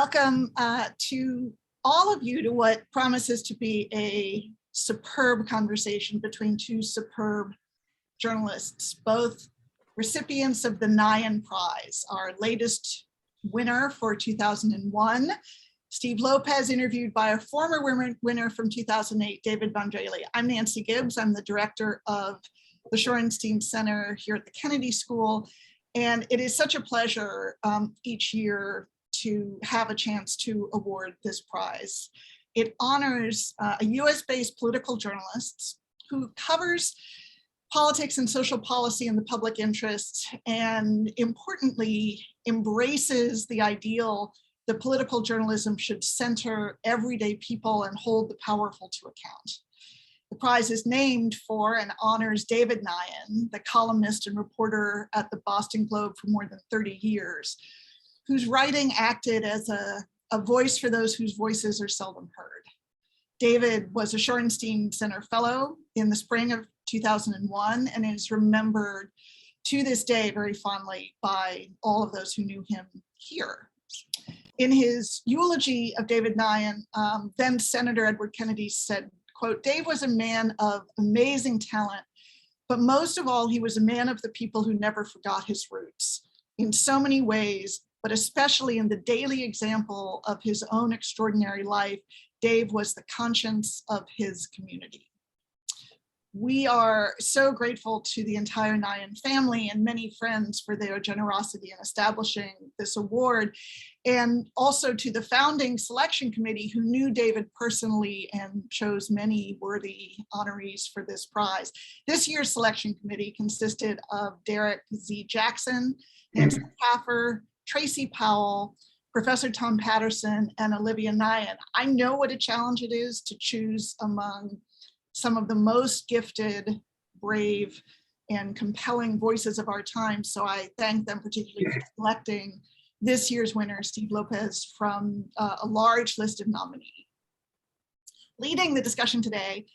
welcome to all of you to what promises to be a superb conversation between two superb journalists, both recipients of the Nyhan Prize, our latest winner for 2001. Steve Lopez, interviewed by a former winner from 2008, David Von Drehle. I'm Nancy Gibbs. I'm the director of the Shorenstein Center here at the Kennedy School. And it is such a pleasure each year to have a chance to award this prize. It honors a US-based political journalist who covers politics and social policy in the public interest, and importantly, embraces the ideal that political journalism should center everyday people and hold the powerful to account. The prize is named for and honors David Nyhan, the columnist and reporter at the Boston Globe for more than 30 years, whose writing acted as a voice for those whose voices are seldom heard. David was a Shorenstein Center Fellow in the spring of 2001 and is remembered to this day very fondly by all of those who knew him here. In his eulogy of David Nyhan, then Senator Edward Kennedy said, quote, "Dave was a man of amazing talent, but most of all, he was a man of the people who never forgot his roots. In so many ways, but especially in the daily example of his own extraordinary life, Dave was the conscience of his community." We are so grateful to the entire Nyhan family and many friends for their generosity in establishing this award, and also to the founding selection committee who knew David personally and chose many worthy honorees for this prize. This year's selection committee consisted of Derek Z. Jackson, Nancy Kaffer, Tracy Powell, Professor Tom Patterson, and Olivia Nyhan. I know what a challenge it is to choose among some of the most gifted, brave, and compelling voices of our time. So I thank them particularly for selecting this year's winner, Steve Lopez, from a large list of nominees. Leading the discussion today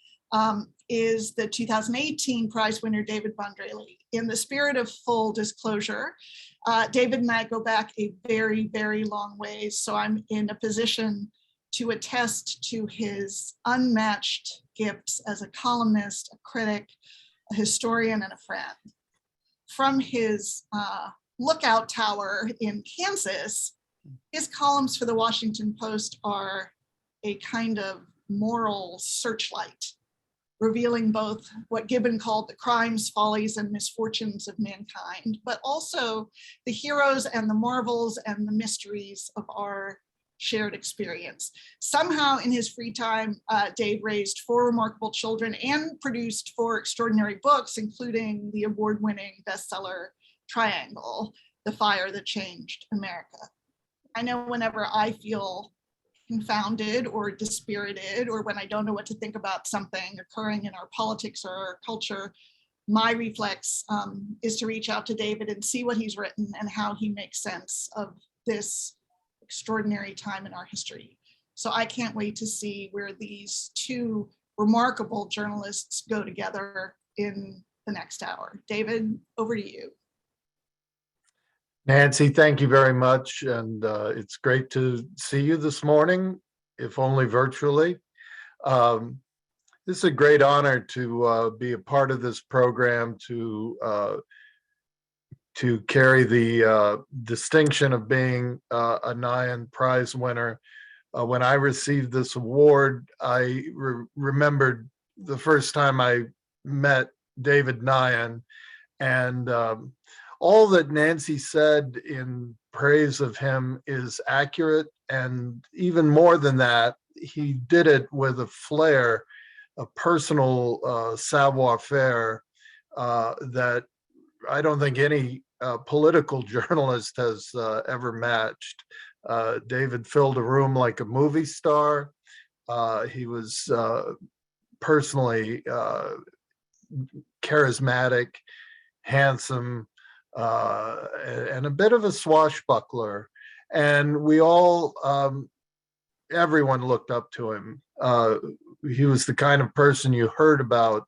is the 2018 prize winner, David Von Drehle. In the spirit of full disclosure, David and I go back a very, very long way. So I'm in a position to attest to his unmatched gifts as a columnist, a critic, a historian, and a friend. From his lookout tower in Kansas, his columns for the Washington Post are a kind of moral searchlight, revealing both what Gibbon called the crimes, follies, and misfortunes of mankind, but also the heroes and the marvels and the mysteries of our shared experience. Somehow in his free time, Dave raised 4 remarkable children and produced 4 extraordinary books, including the award-winning bestseller Triangle, The Fire That Changed America. I know whenever I feel confounded or dispirited, or when I don't know what to think about something occurring in our politics or our culture, my reflex is to reach out to David and see what he's written and how he makes sense of this extraordinary time in our history. So I can't wait to see where these two remarkable journalists go together in the next hour. David, over to you. Nancy, thank you very much. And it's great to see you this morning, if only virtually. This is a great honor to be a part of this program, to carry the distinction of being a Nyhan Prize winner. When I received this award, I remembered the first time I met David Nyhan, and all that Nancy said in praise of him is accurate, and even more than that, he did it with a flair, a personal savoir-faire that I don't think any political journalist has ever matched. David filled a room like a movie star. He was personally charismatic, handsome, and a bit of a swashbuckler. And we all, everyone looked up to him. He was the kind of person you heard about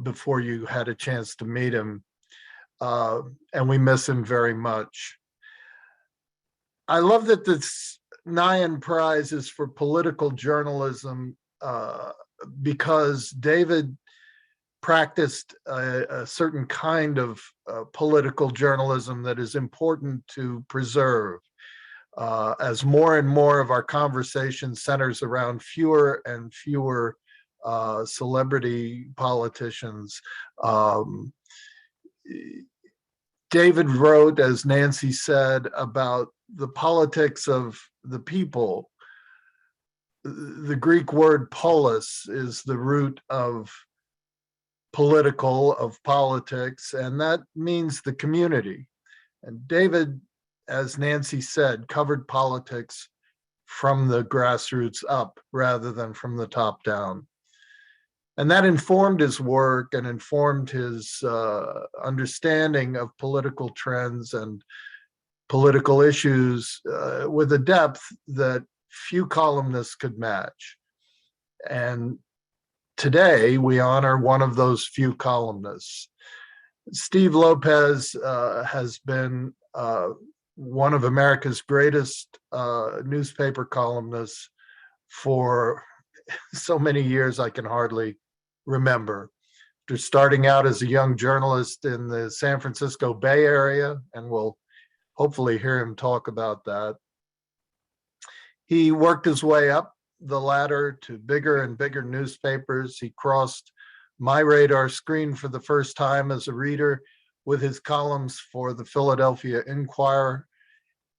before you had a chance to meet him. And we miss him very much. I love that this Nyhan Prize is for political journalism because David practiced a certain kind of political journalism that is important to preserve. As more and more of our conversation centers around fewer and fewer celebrity politicians, David wrote, as Nancy said, about the politics of the people. The Greek word polis is the root of political, of politics, and that means the community. And David, as Nancy said, covered politics from the grassroots up rather than from the top down. And that informed his work and informed his understanding of political trends and political issues with a depth that few columnists could match. And today we honor one of those few columnists. Steve Lopez has been one of America's greatest newspaper columnists for so many years I can hardly remember. After starting out as a young journalist in the San Francisco Bay Area, and we'll hopefully hear him talk about that, he worked his way up the ladder to bigger and bigger newspapers. He crossed my radar screen for the first time as a reader with his columns for the Philadelphia Inquirer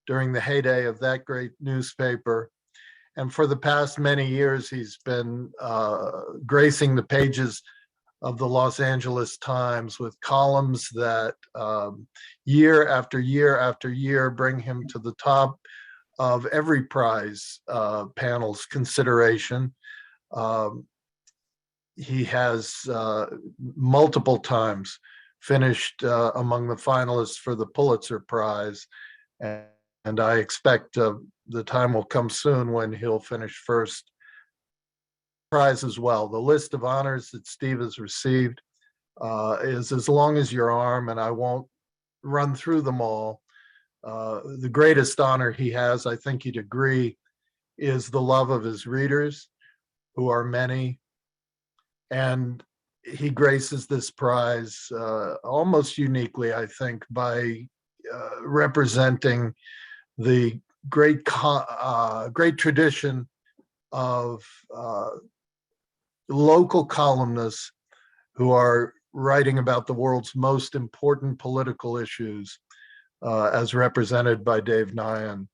during the heyday of that great newspaper. And for the past many years, he's been gracing the pages of the Los Angeles Times with columns that year after year after year bring him to the top of every prize panel's consideration. He has multiple times finished among the finalists for the Pulitzer Prize, and I expect the time will come soon when he'll finish first prize as well. The list of honors that Steve has received is as long as your arm, and I won't run through them all. The greatest honor he has, I think you'd agree, is the love of his readers, who are many. And he graces this prize almost uniquely, I think, by representing the great tradition of local columnists who are writing about the world's most important political issues, as represented by Dave Nyhan.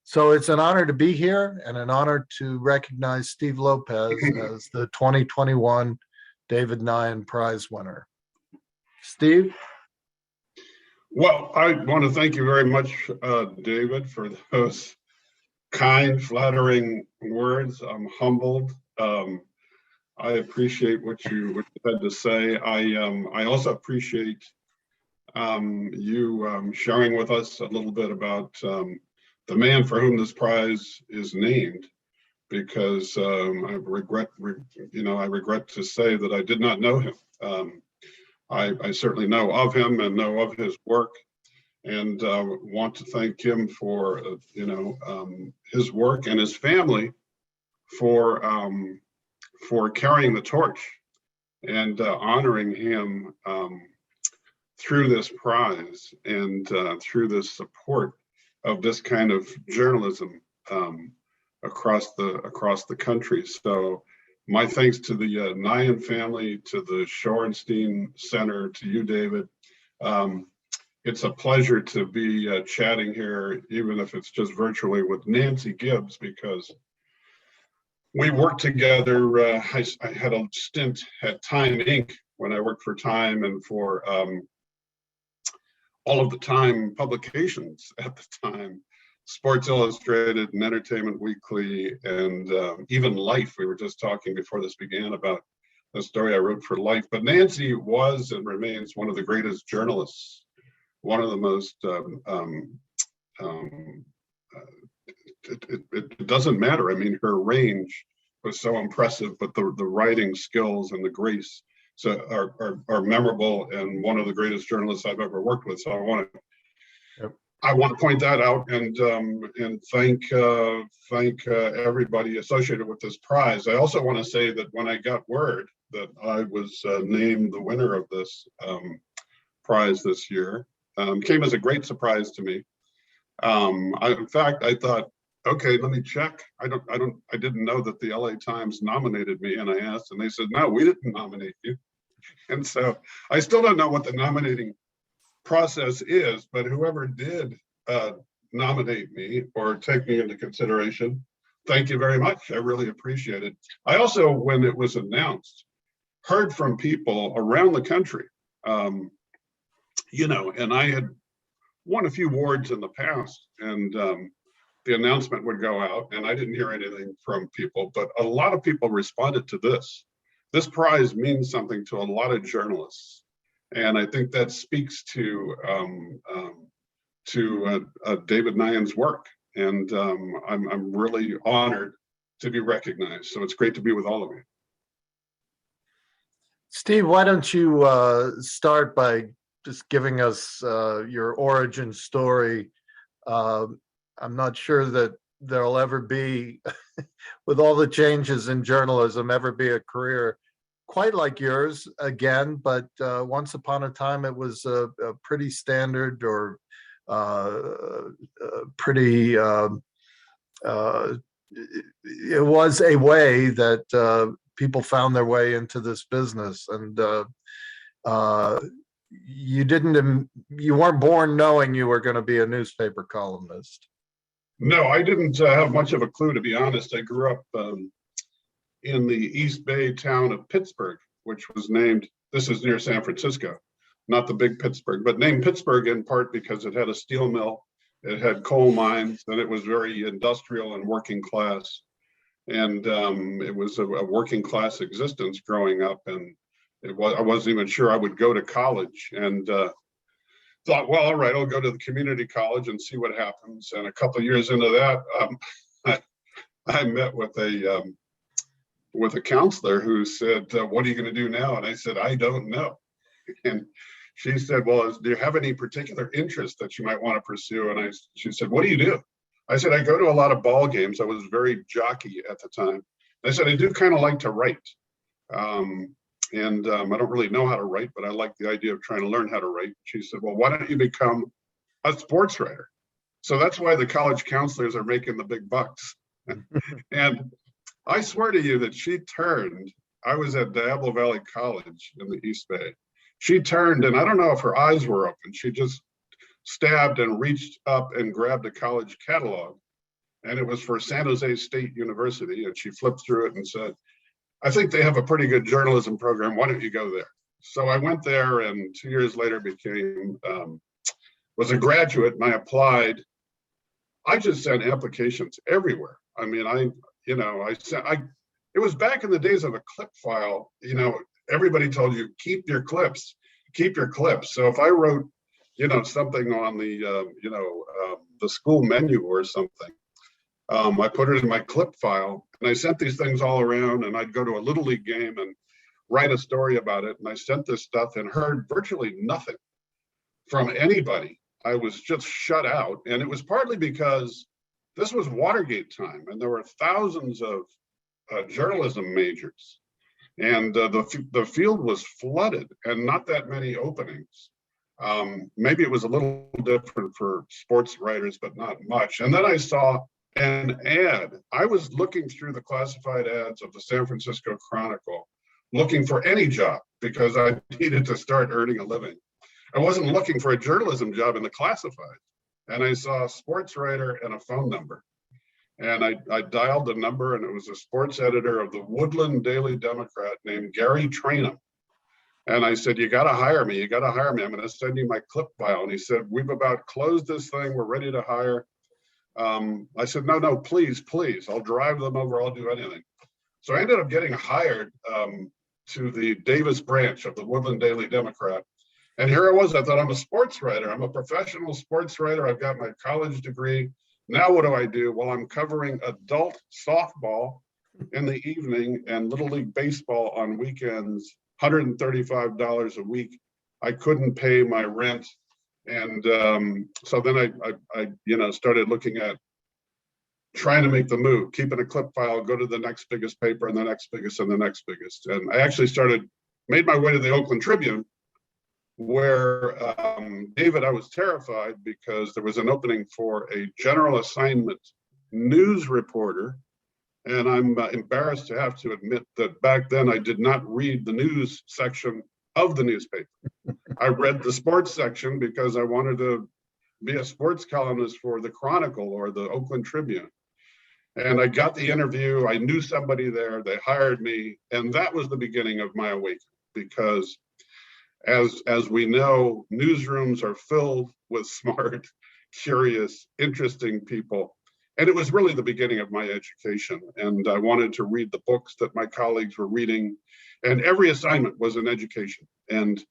So it's an honor to be here and an honor to recognize Steve Lopez as the 2021 David Nyhan Prize winner. Steve? Well, I want to thank you very much, David, for those kind, flattering words. I'm humbled. I appreciate what you had to say. I also appreciate you sharing with us a little bit about the man for whom this prize is named, because I regret to say that I did not know him. I certainly know of him and know of his work, and want to thank him for his work, and his family for carrying the torch and honoring him through this prize and through this support of this kind of journalism across the country. So my thanks to the Nyhan family, to the Shorenstein Center, to you, David. It's a pleasure to be chatting here, even if it's just virtually, with Nancy Gibbs, because we worked together. I had a stint at Time Inc. when I worked for Time and for all of the Time publications at the time, Sports Illustrated and Entertainment Weekly, and even Life. We were just talking before this began about the story I wrote for Life. But Nancy was and remains one of the greatest journalists, one of the most, it doesn't matter. I mean, her range was so impressive, but the writing skills and the grace are memorable, and one of the greatest journalists I've ever worked with. So I want to I want to point that out and thank everybody associated with this prize. I also want to say that when I got word that I was named the winner of this prize this year, came as a great surprise to me. In fact, I thought, okay, let me check. I didn't know that the LA Times nominated me, and I asked, and they said, no, we didn't nominate you. And so I still don't know what the nominating process is, but whoever did nominate me or take me into consideration, thank you very much. I really appreciate it. I also, when it was announced, heard from people around the country, you know, and I had won a few awards in the past, and the announcement would go out, and I didn't hear anything from people, but a lot of people responded to this. This prize means something to a lot of journalists. And I think that speaks to David Nyhan's work. And I'm really honored to be recognized. So it's great to be with all of you. Steve, why don't you start by just giving us your origin story? I'm not sure that there'll ever be, with all the changes in journalism, ever be a career quite like yours again, but once upon a time it was a pretty standard or pretty, it was a way that people found their way into this business. And you weren't born knowing you were going to be a newspaper columnist. No, I didn't have much of a clue, to be honest. I grew up in the East Bay town of Pittsburgh, which was named, this is near San Francisco, not the big Pittsburgh, but named Pittsburgh in part because it had a steel mill, it had coal mines, and it was very industrial and working class. And it was a working class existence growing up. And I wasn't even sure I would go to college, and thought, well, all right, I'll go to the community college and see what happens. And a couple of years into that, I met with a counselor who said, what are you going to do now? And I said, I don't know. And she said, well, do you have any particular interest that you might want to pursue? And she said, what do you do? I said, I go to a lot of ball games. I was very jockey at the time. I said, I do kind of like to write. And I don't really know how to write, but I like the idea of trying to learn how to write. She said, well, why don't you become a sports writer? So that's why the college counselors are making the big bucks. And I swear to you that she turned, I was at Diablo Valley College in the East Bay. She turned, and I don't know if her eyes were open. She just stabbed and reached up and grabbed a college catalog. And it was for San Jose State University. And she flipped through it and said, I think they have a pretty good journalism program. Why don't you go there? So I went there, and 2 years later was a graduate, and I applied. I just sent applications everywhere. I mean, it was back in the days of a clip file. You know, everybody told you, keep your clips. So if I wrote, something on the school menu or something, I put it in my clip file, and I sent these things all around, and I'd go to a Little League game and write a story about it. And I sent this stuff and heard virtually nothing from anybody. I was just shut out. And it was partly because this was Watergate time, and there were thousands of journalism majors, and the field was flooded and not that many openings. Maybe it was a little different for sports writers, but not much. And then I saw an ad. I was looking through the classified ads of the San Francisco Chronicle, looking for any job because I needed to start earning a living. I wasn't looking for a journalism job in the classified. And I saw a sports writer and a phone number. And I dialed the number, and it was a sports editor of the Woodland Daily Democrat named Gary Trainum. And I said, you got to hire me. I'm going to send you my clip file. And he said, we've about closed this thing. We're ready to hire. I said, no, please. I'll drive them over. I'll do anything. So I ended up getting hired to the Davis branch of the Woodland Daily Democrat. And here I was. I thought, I'm a sports writer. I'm a professional sports writer. I've got my college degree. Now what do? Well, I'm covering adult softball in the evening and Little League baseball on weekends, $135 a week. I couldn't pay my rent And so then I started looking at trying to make the move, keeping a clip file, go to the next biggest paper and the next biggest and the next biggest. And I actually made my way to the Oakland Tribune, where David, I was terrified because there was an opening for a general assignment news reporter. And I'm embarrassed to have to admit that back then I did not read the news section of the newspaper. I read the sports section because I wanted to be a sports columnist for the Chronicle or the Oakland Tribune. And I got the interview. I knew somebody there. They hired me. And that was the beginning of my awakening, because as we know, newsrooms are filled with smart, curious, interesting people. And it was really the beginning of my education. And I wanted to read the books that my colleagues were reading. And every assignment was an education. And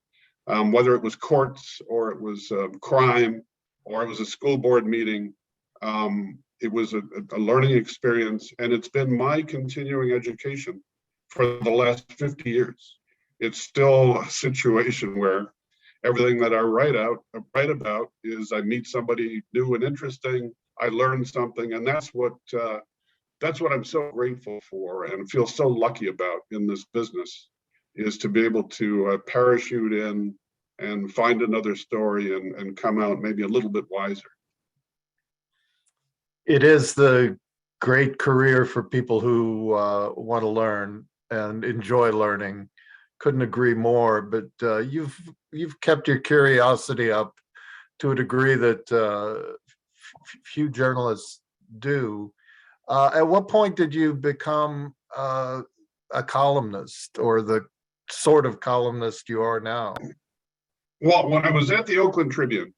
whether it was courts or it was crime or it was a school board meeting, it was a learning experience. And it's been my continuing education for the last 50 years. It's still a situation where everything that I write about is I meet somebody new and interesting. I learned something, and that's what I'm so grateful for and feel so lucky about in this business, is to be able to parachute in and find another story and come out maybe a little bit wiser. It is the great career for people who want to learn and enjoy learning. Couldn't agree more. But you've kept your curiosity up to a degree that few journalists do. At what point did you become a columnist, or the sort of columnist you are now? Well, when I was at the Oakland Tribune,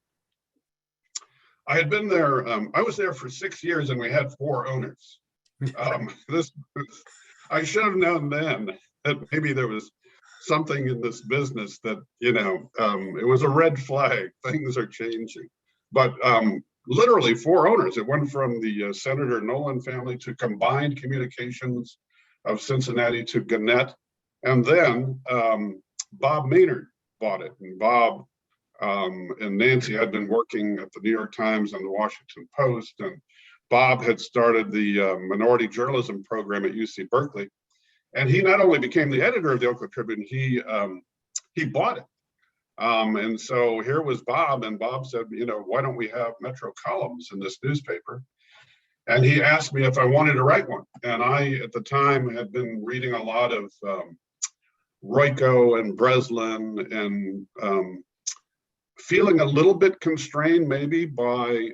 I had been there. I was there for 6 years, and we had 4 owners. I should have known then that maybe there was something in this business that, it was a red flag. Things are changing, but literally 4 owners. It went from the Senator Nolan family to Combined Communications of Cincinnati to Gannett, and then Bob Maynard bought it. And Bob and Nancy had been working at the New York Times and the Washington Post, and Bob had started the minority journalism program at UC Berkeley. And he not only became the editor of the Oakland Tribune, he bought it. And so here was Bob, and Bob said, why don't we have Metro columns in this newspaper? And he asked me if I wanted to write one. And I, at the time, had been reading a lot of Royko and Breslin, and feeling a little bit constrained maybe by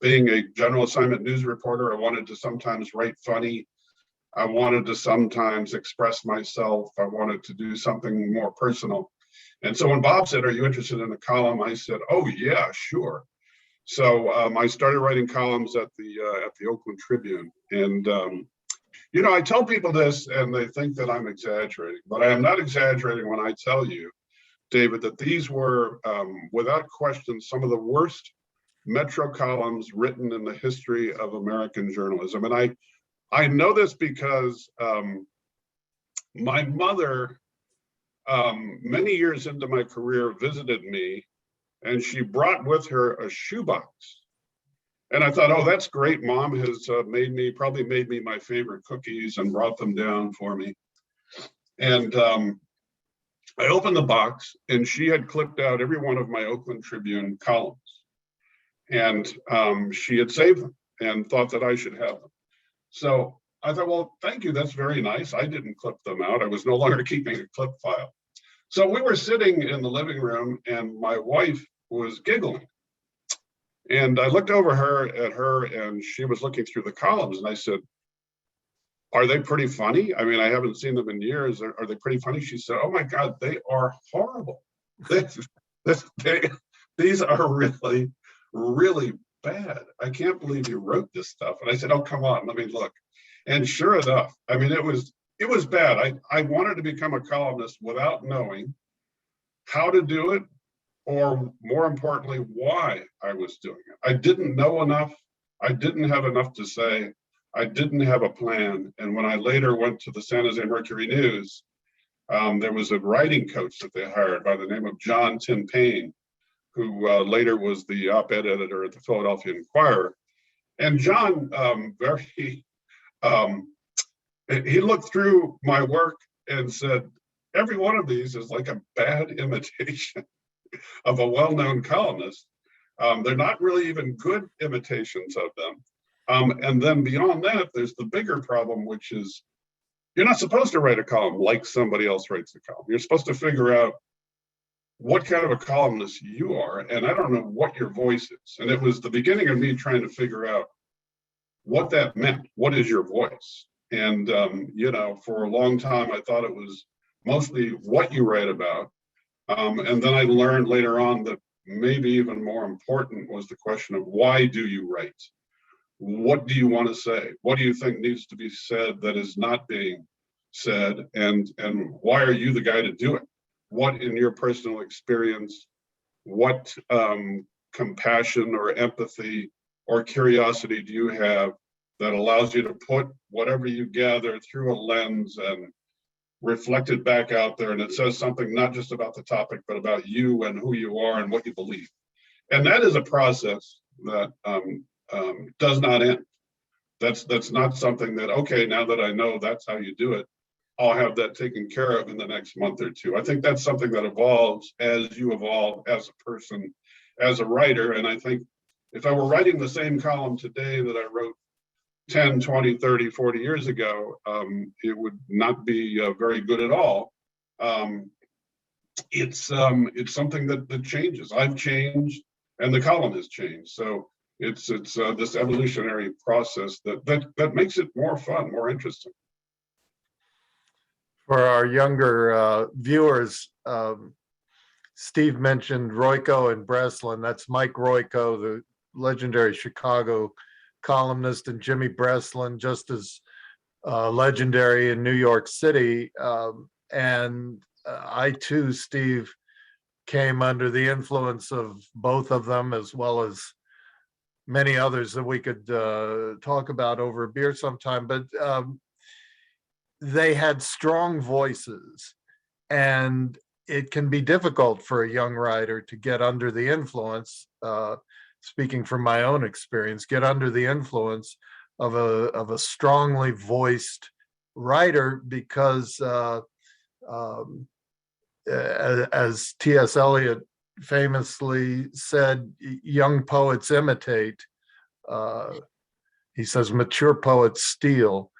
being a general assignment news reporter. I wanted to sometimes write funny. I wanted to sometimes express myself. I wanted to do something more personal. And so when Bob said, "Are you interested in a column?" I said, "Oh yeah, sure." So I started writing columns at the Oakland Tribune. And I tell people this and they think that I'm exaggerating, but I am not exaggerating when I tell you, David, that these were without question some of the worst Metro columns written in the history of American journalism. And I know this because my mother, many years into my career, visited me, and she brought with her a shoebox. And I thought, oh, that's great. Mom has probably made me my favorite cookies and brought them down for me. And I opened the box, and she had clipped out every one of my Oakland Tribune columns. And she had saved them and thought that I should have them. So I thought, well, thank you. That's very nice. I didn't clip them out. I was no longer keeping a clip file. So we were sitting in the living room, and my wife was giggling. And I looked over at her, and she was looking through the columns. And I said, "Are they pretty funny? I mean, I haven't seen them in years. Are they pretty funny?" She said, "Oh my God, they are horrible. These are really, really bad. I can't believe you wrote this stuff." And I said, "Oh, come on, let me look." And sure enough, I mean, it was bad. I wanted to become a columnist without knowing how to do it, or more importantly, why I was doing it. I didn't know enough. I didn't have enough to say. I didn't have a plan. And when I later went to the San Jose Mercury News, there was a writing coach that they hired by the name of John Tim Payne. who later was the op-ed editor at the Philadelphia Inquirer. And John, he looked through my work and said, every one of these is like a bad imitation of a well-known columnist. They're not really even good imitations of them. And then beyond that, there's the bigger problem, which is you're not supposed to write a column like somebody else writes a column. You're supposed to figure out what kind of a columnist you are, and I don't know what your voice is. And it was the beginning of me trying to figure out what that meant. What is your voice? And, you know, for a long time, I thought it was mostly what you write about. And then I learned later on that maybe even more important was the question of why do you write? What do you want to say? What do you think needs to be said that is not being said? And why are you the guy to do it? What in your personal experience, what compassion or empathy or curiosity do you have that allows you to put whatever you gather through a lens and reflect it back out there, and it says something not just about the topic, but about you and who you are and what you believe. And that is a process that does not end. That's not something that, okay, now that I know that's how you do it, I'll have that taken care of in the next month or two. I think that's something that evolves as you evolve as a person, as a writer. And I think if I were writing the same column today that I wrote 10, 20, 30, 40 years ago, it would not be very good at all. It's something that changes. I've changed and the column has changed. So it's this evolutionary process that makes it more fun, more interesting. For our younger viewers, Steve mentioned Royko and Breslin. That's Mike Royko, the legendary Chicago columnist, and Jimmy Breslin, just as legendary in New York City. And I too, Steve, came under the influence of both of them, as well as many others that we could talk about over a beer sometime. But they had strong voices, and it can be difficult for a young writer to get under the influence, speaking from my own experience, get under the influence of a strongly voiced writer, because as T.S. Eliot famously said, young poets imitate. He says mature poets steal.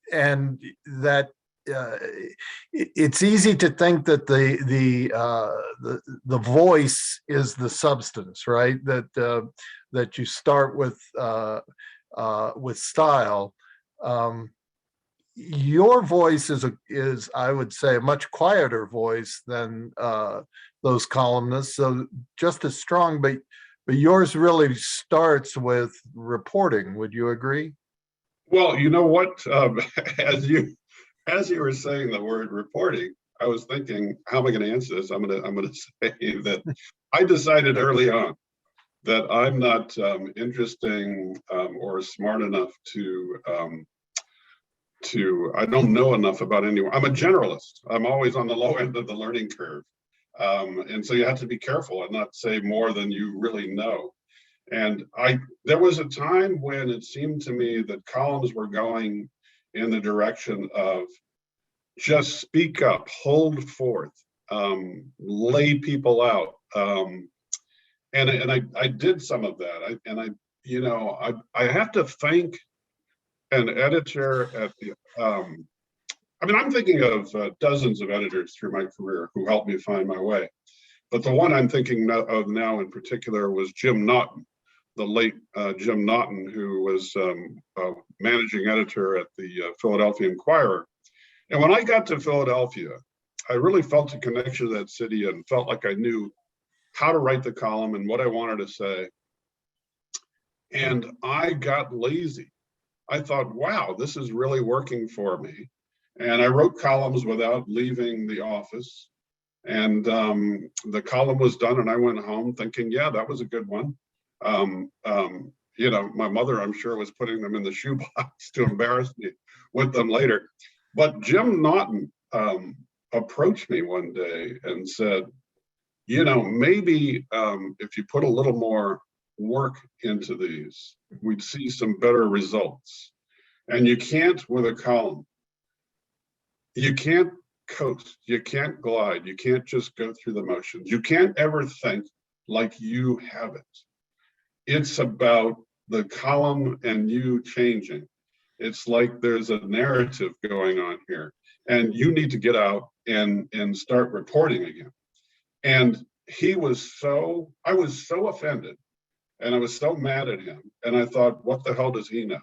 And that it's easy to think that the voice is the substance, right? That you start with style. Your voice is I would say a much quieter voice than those columnists, so just as strong, but yours really starts with reporting. Would you agree? Well, you know what? As you were saying the word reporting, I was thinking, how am I going to answer this? I'm going to say that I decided early on that I'm not interesting or smart enough to. I don't know enough about anyone. I'm a generalist. I'm always on the low end of the learning curve, and so you have to be careful and not say more than you really know. And there was a time when it seemed to me that columns were going in the direction of just speak up, hold forth, lay people out. And I did some of that. I have to thank an editor at the, I'm thinking of dozens of editors through my career who helped me find my way. But the one I'm thinking of now in particular was Jim Naughton, the late Jim Naughton, who was managing editor at the Philadelphia Inquirer. And when I got to Philadelphia, I really felt a connection to that city and felt like I knew how to write the column and what I wanted to say. And I got lazy. I thought, wow, this is really working for me. And I wrote columns without leaving the office. And the column was done and I went home thinking, yeah, that was a good one. My mother, I'm sure, was putting them in the shoebox to embarrass me with them later. But Jim Naughton approached me one day and said, you know, maybe if you put a little more work into these, we'd see some better results. And you can't with a column. You can't coast, you can't glide, you can't just go through the motions. You can't ever think like you have it. It's about the column and you changing. It's like there's a narrative going on here, and you need to get out and start reporting again. And I was so offended, and I was so mad at him, and I thought, what the hell does he know?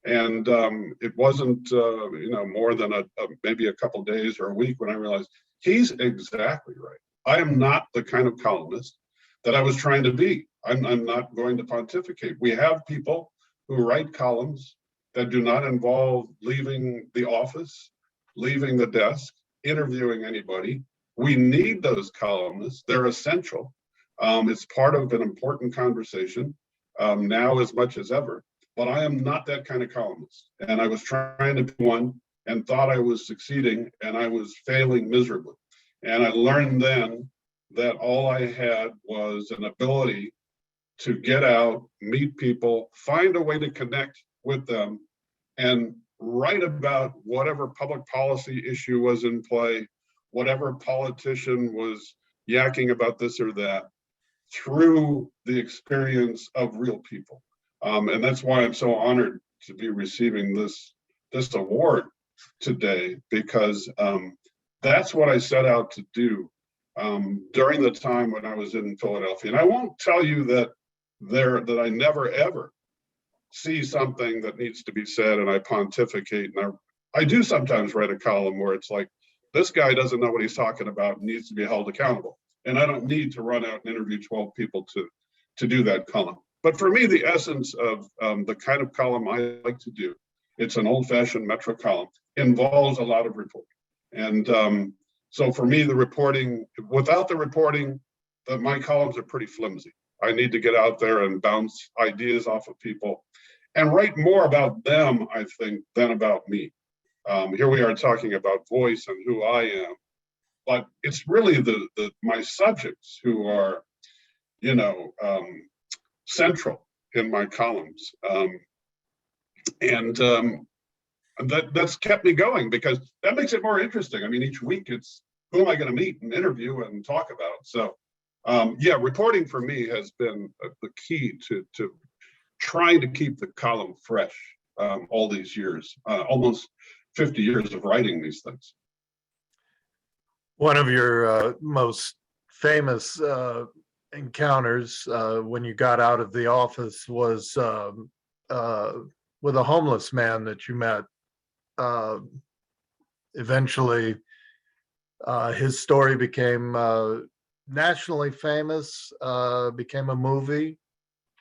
And it wasn't, you know, more than maybe a couple days or a week when I realized he's exactly right. I am not the kind of columnist that I was trying to be. I'm not going to pontificate. We have people who write columns that do not involve leaving the office, leaving the desk, interviewing anybody. We need those columnists. They're essential. It's part of an important conversation now as much as ever. But I am not that kind of columnist. And I was trying to be one and thought I was succeeding, and I was failing miserably. And I learned then that all I had was an ability to get out, meet people, find a way to connect with them, and write about whatever public policy issue was in play, whatever politician was yakking about this or that, through the experience of real people. And that's why I'm so honored to be receiving this award today, because that's what I set out to do during the time when I was in Philadelphia. And I won't tell you that I never ever see something that needs to be said and I pontificate. And I do sometimes write a column where it's like, this guy doesn't know what he's talking about and needs to be held accountable. And I don't need to run out and interview 12 people to do that column. But for me, the essence of the kind of column I like to do, it's an old-fashioned Metro column, involves a lot of reporting. And so for me, the reporting, without the reporting, my columns are pretty flimsy. I need to get out there and bounce ideas off of people and write more about them, I think, than about me. Here we are talking about voice and who I am, but it's really my subjects who are, you know, central in my columns. That's kept me going, because that makes it more interesting. I mean, each week it's who am I going to meet and interview and talk about? So yeah, reporting for me has been the key to trying to keep the column fresh all these years, almost 50 years of writing these things. One of your most famous encounters when you got out of the office was with a homeless man that you met. Eventually, his story became nationally famous, became a movie.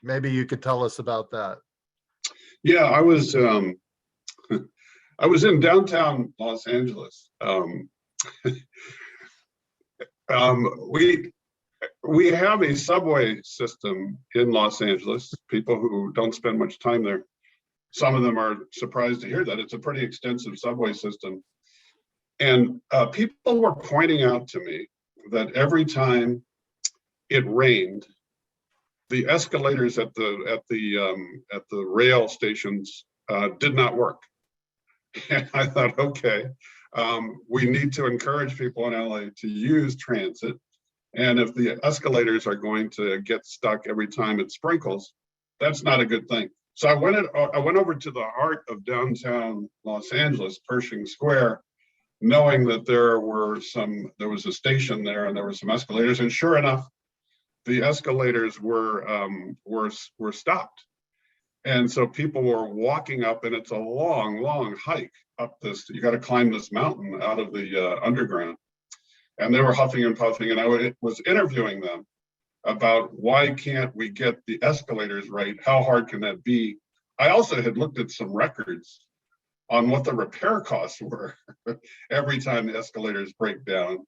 Maybe you could tell us about that. Yeah, I was in downtown Los Angeles. We have a subway system in Los Angeles. People who don't spend much time there, some of them are surprised to hear that it's a pretty extensive subway system. And people were pointing out to me that every time it rained, the escalators at the rail stations did not work. And I thought, okay, we need to encourage people in LA to use transit. And if the escalators are going to get stuck every time it sprinkles, that's not a good thing. So I went over to the heart of downtown Los Angeles, Pershing Square, knowing that there was a station there and there were some escalators. And sure enough, the escalators were stopped. And so people were walking up, and it's a long, long hike up this. You got to climb this mountain out of the underground. And they were huffing and puffing, and I was interviewing them about why can't we get the escalators right? How hard can that be? I also had looked at some records on what the repair costs were every time the escalators break down.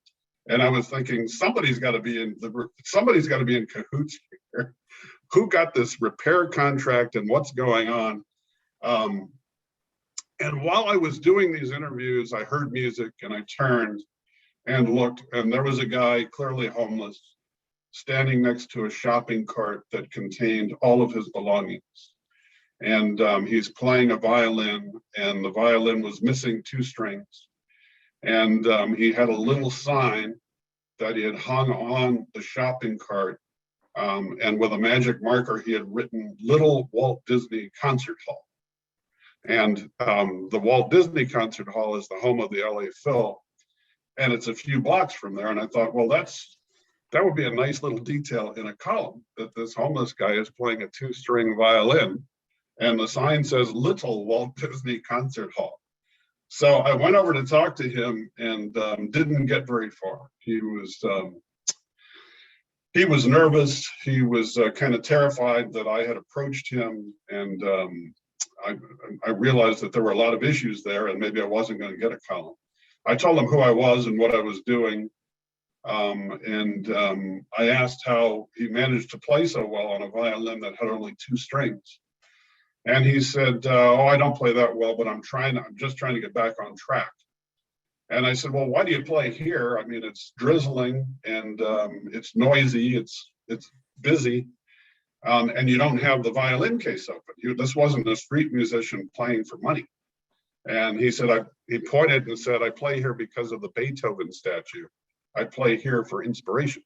And I was thinking, somebody's got to be in cahoots here. Who got this repair contract and what's going on? And while I was doing these interviews, I heard music and I turned, and looked, and there was a guy clearly homeless standing next to a shopping cart that contained all of his belongings. And he's playing a violin, and the violin was missing 2 strings. And he had a little sign that he had hung on the shopping cart, and with a magic marker, he had written Little Walt Disney Concert Hall. And the Walt Disney Concert Hall is the home of the LA Phil, and it's a few blocks from there. And I thought, well, that would be a nice little detail in a column, that this homeless guy is playing a 2-string violin, and the sign says Little Walt Disney Concert Hall. So I went over to talk to him and didn't get very far. He was nervous. He was kind of terrified that I had approached him, and I realized that there were a lot of issues there, and maybe I wasn't going to get a column. I told him who I was and what I was doing, and I asked how he managed to play so well on a violin that had only 2 strings. And he said, oh, I don't play that well, but I'm just trying to get back on track. And I said, well, why do you play here? I mean, it's drizzling and it's noisy, it's busy, and you don't have the violin case open. This wasn't a street musician playing for money. And he said, he pointed and said, I play here because of the Beethoven statue. I play here for inspiration.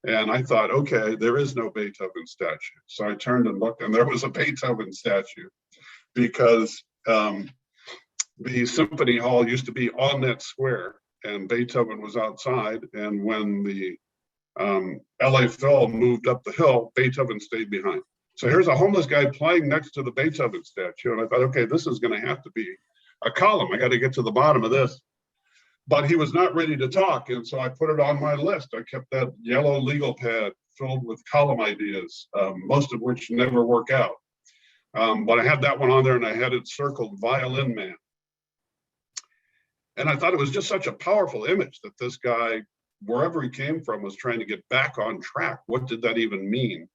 And I thought, okay, there is no Beethoven statue. So I turned and looked, and there was a Beethoven statue, because the Symphony Hall used to be on that square, and Beethoven was outside. And when the LA Phil moved up the hill, Beethoven stayed behind. So here's a homeless guy playing next to the Beethoven statue. And I thought, okay, this is going to have to be a column. I got to get to the bottom of this. But he was not ready to talk, and so I put it on my list. I kept that yellow legal pad filled with column ideas, most of which never work out. But I had that one on there, and I had it circled Violin Man. And I thought it was just such a powerful image that this guy, wherever he came from, was trying to get back on track. What did that even mean?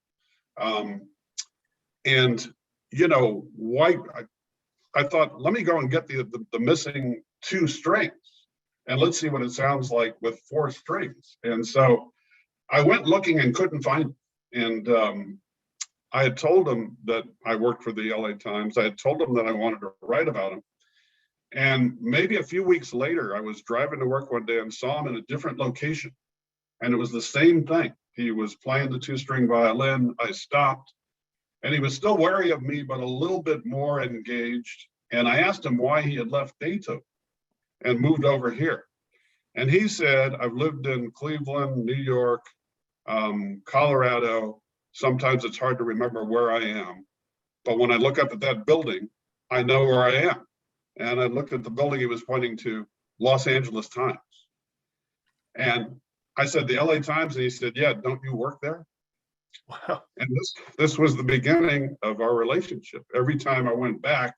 And, you know, why? I thought, let me go and get the missing 2 strings. And let's see what it sounds like with 4 strings. And so I went looking and couldn't find it. And I had told him that I worked for the LA Times. I had told him that I wanted to write about him. And maybe a few weeks later, I was driving to work one day and saw him in a different location. And it was the same thing. He was playing the 2-string violin. I stopped, and he was still wary of me, but a little bit more engaged. And I asked him why he had left Beethoven and moved over here. And he said, I've lived in Cleveland, New York, Colorado. Sometimes it's hard to remember where I am. But when I look up at that building, I know where I am. And I looked at the building he was pointing to, Los Angeles Times. And I said, the LA Times? And he said, yeah, don't you work there? Wow. And this was the beginning of our relationship. Every time I went back,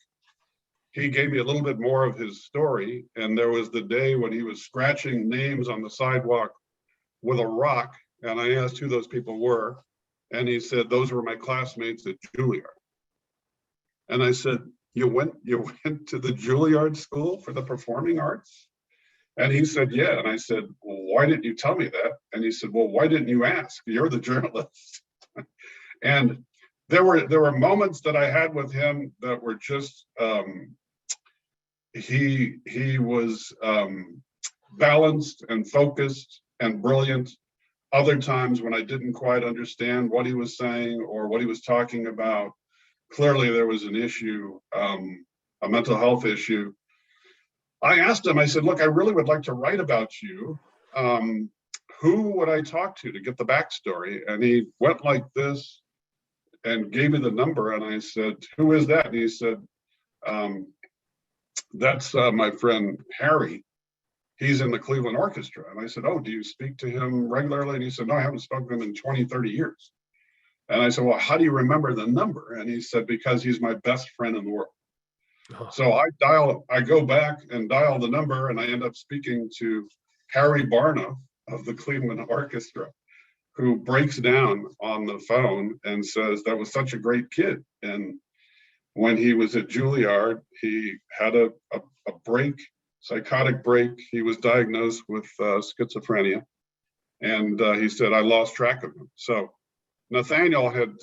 he gave me a little bit more of his story. And there was the day when he was scratching names on the sidewalk with a rock. And I asked who those people were. And he said, those were my classmates at Juilliard. And I said, you went to the Juilliard School for the Performing Arts? And he said, yeah. And I said, well, why didn't you tell me that? And he said, well, why didn't you ask? You're the journalist. And there were moments that I had with him that were just, he was balanced and focused and brilliant. Other times when I didn't quite understand what he was saying or what he was talking about, clearly there was an issue, a mental health issue. I asked him, I said, look, I really would like to write about you. Who would I talk to get the backstory? And he went like this and gave me the number. And I said, who is that? And he said, that's my friend Harry. He's in the Cleveland Orchestra. And I said, oh, do you speak to him regularly? And he said, no, I haven't spoken to him in 20, 30 years. And I said, well, how do you remember the number? And he said, because he's my best friend in the world. Oh. So I go back and dial the number, and I end up speaking to Harry Barno of the Cleveland Orchestra, who breaks down on the phone and says, that was such a great kid. And when he was at Juilliard, he had a break psychotic break. He was diagnosed with schizophrenia. And he said, I lost track of him. So Nathaniel had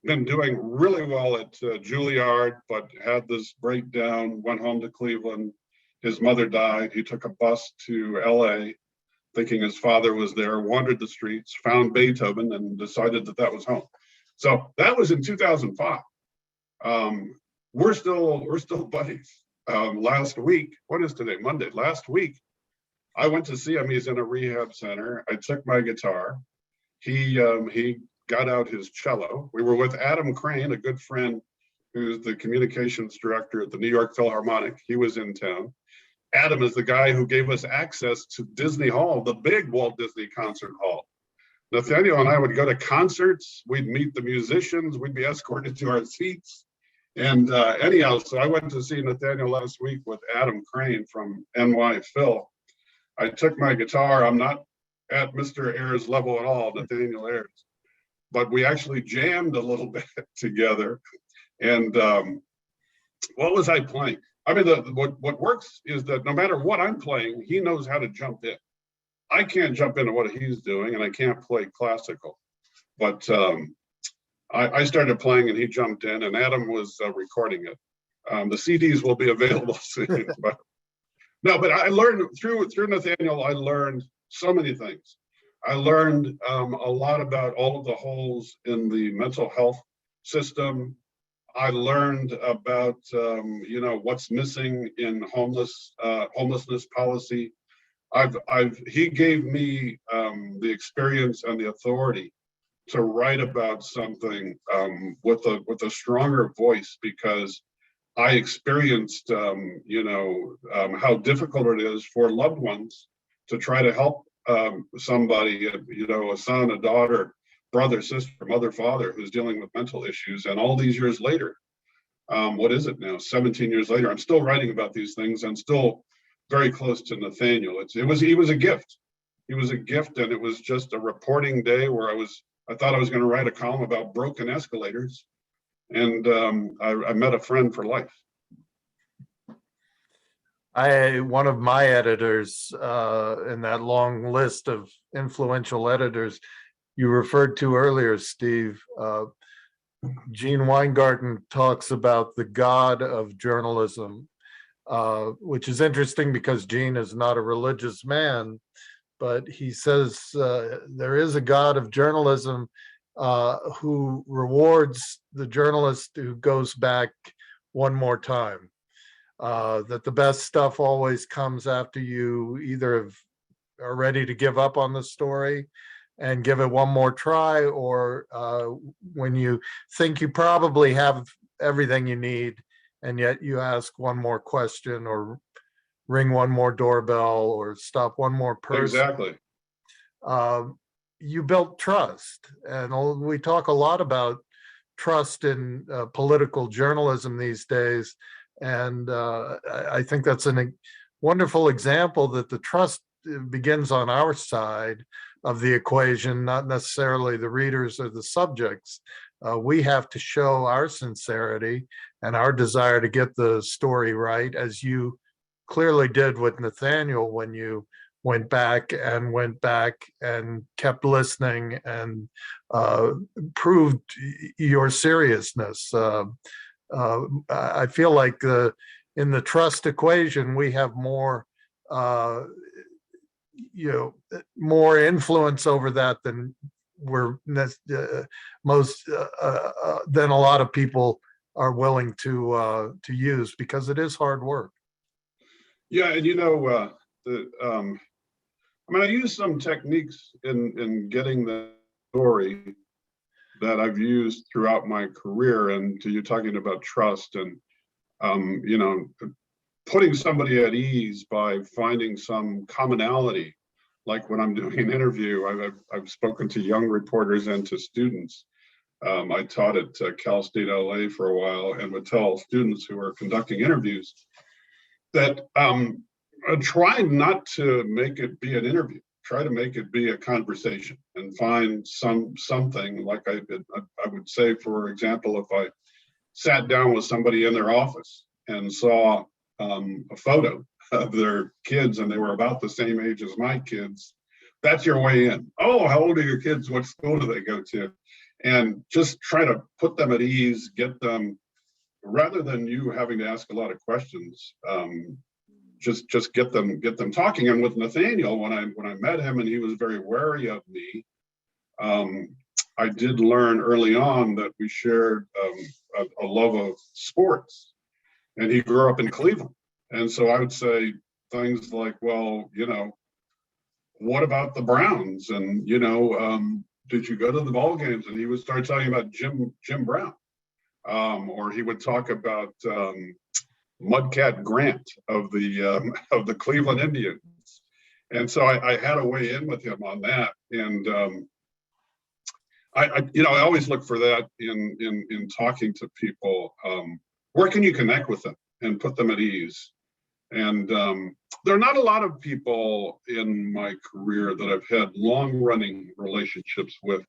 been doing really well at Juilliard, but had this breakdown, went home to Cleveland. His mother died. He took a bus to LA, thinking his father was there, wandered the streets, found Beethoven, and decided that that was home. So that was in 2005. We're still buddies. Last week, what is today? Monday. Last week, I went to see him. He's in a rehab center. I took my guitar. He got out his cello. We were with Adam Crane, a good friend who's the communications director at the New York Philharmonic. He was in town. Adam is the guy who gave us access to Disney Hall, the big Walt Disney Concert Hall. Nathaniel and I would go to concerts. We'd meet the musicians. We'd be escorted to our seats. And anyhow, so I went to see Nathaniel last week with Adam Crane from NY Phil. I took my guitar. I'm not at Mr. Ayers' level at all, Nathaniel Ayers, but we actually jammed a little bit together. And what was I playing? I mean, what works is that no matter what I'm playing, he knows how to jump in. I can't jump into what he's doing, and I can't play classical. But I started playing, and he jumped in, and Adam was recording it. The CDs will be available soon. But I learned through Nathaniel. I learned so many things. I learned a lot about all of the holes in the mental health system. I learned about what's missing in homelessness policy. He gave me the experience and the authority to write about something with a stronger voice, because I experienced how difficult it is for loved ones to try to help somebody, a son, a daughter, brother, sister, mother, father, who's dealing with mental issues. And all these years later, what is it now? 17 years later, I'm still writing about these things. I'm still very close to Nathaniel. He was a gift. He was a gift, and it was just a reporting day where I thought I was going to write a column about broken escalators, and I met a friend for life. One of my editors in that long list of influential editors you referred to earlier, Steve, Gene Weingarten talks about the God of journalism, which is interesting because Gene is not a religious man, but he says there is a God of journalism who rewards the journalist who goes back one more time. That the best stuff always comes after you either are ready to give up on the story and give it one more try, or when you think you probably have everything you need, and yet you ask one more question, or ring one more doorbell, or stop one more person. Exactly. You built trust, and we talk a lot about trust in political journalism these days. And I think that's a wonderful example that the trust begins on our side of the equation, not necessarily the readers or the subjects. We have to show our sincerity and our desire to get the story right, as you clearly did with Nathaniel when you went back and kept listening and proved your seriousness. I feel like in the trust equation, we have more more influence over that than than a lot of people are willing to use, because it is hard work. Yeah, and I use some techniques in getting the story that I've used throughout my career. And to you talking about trust and putting somebody at ease by finding some commonality. Like when I'm doing an interview, I've spoken to young reporters and to students. I taught at Cal State LA for a while, and would tell students who are conducting interviews that try not to make it be an interview. Try to make it be a conversation, and find something, like I would say, for example, if I sat down with somebody in their office and saw a photo of their kids, and they were about the same age as my kids. That's your way in. Oh, how old are your kids? What school do they go to? And just try to put them at ease, get them, rather than you having to ask a lot of questions, just get them talking. And with Nathaniel, when I met him and he was very wary of me, I did learn early on that we shared a love of sports, and he grew up in Cleveland. And so I would say things like, well, what about the Browns? And, did you go to the ball games? And he would start talking about Jim Brown. Or he would talk about Mudcat Grant of the Cleveland Indians. And so I had a way in with him on that. And I always look for that in talking to people. Where can you connect with them and put them at ease? And there are not a lot of people in my career that I've had long-running relationships with,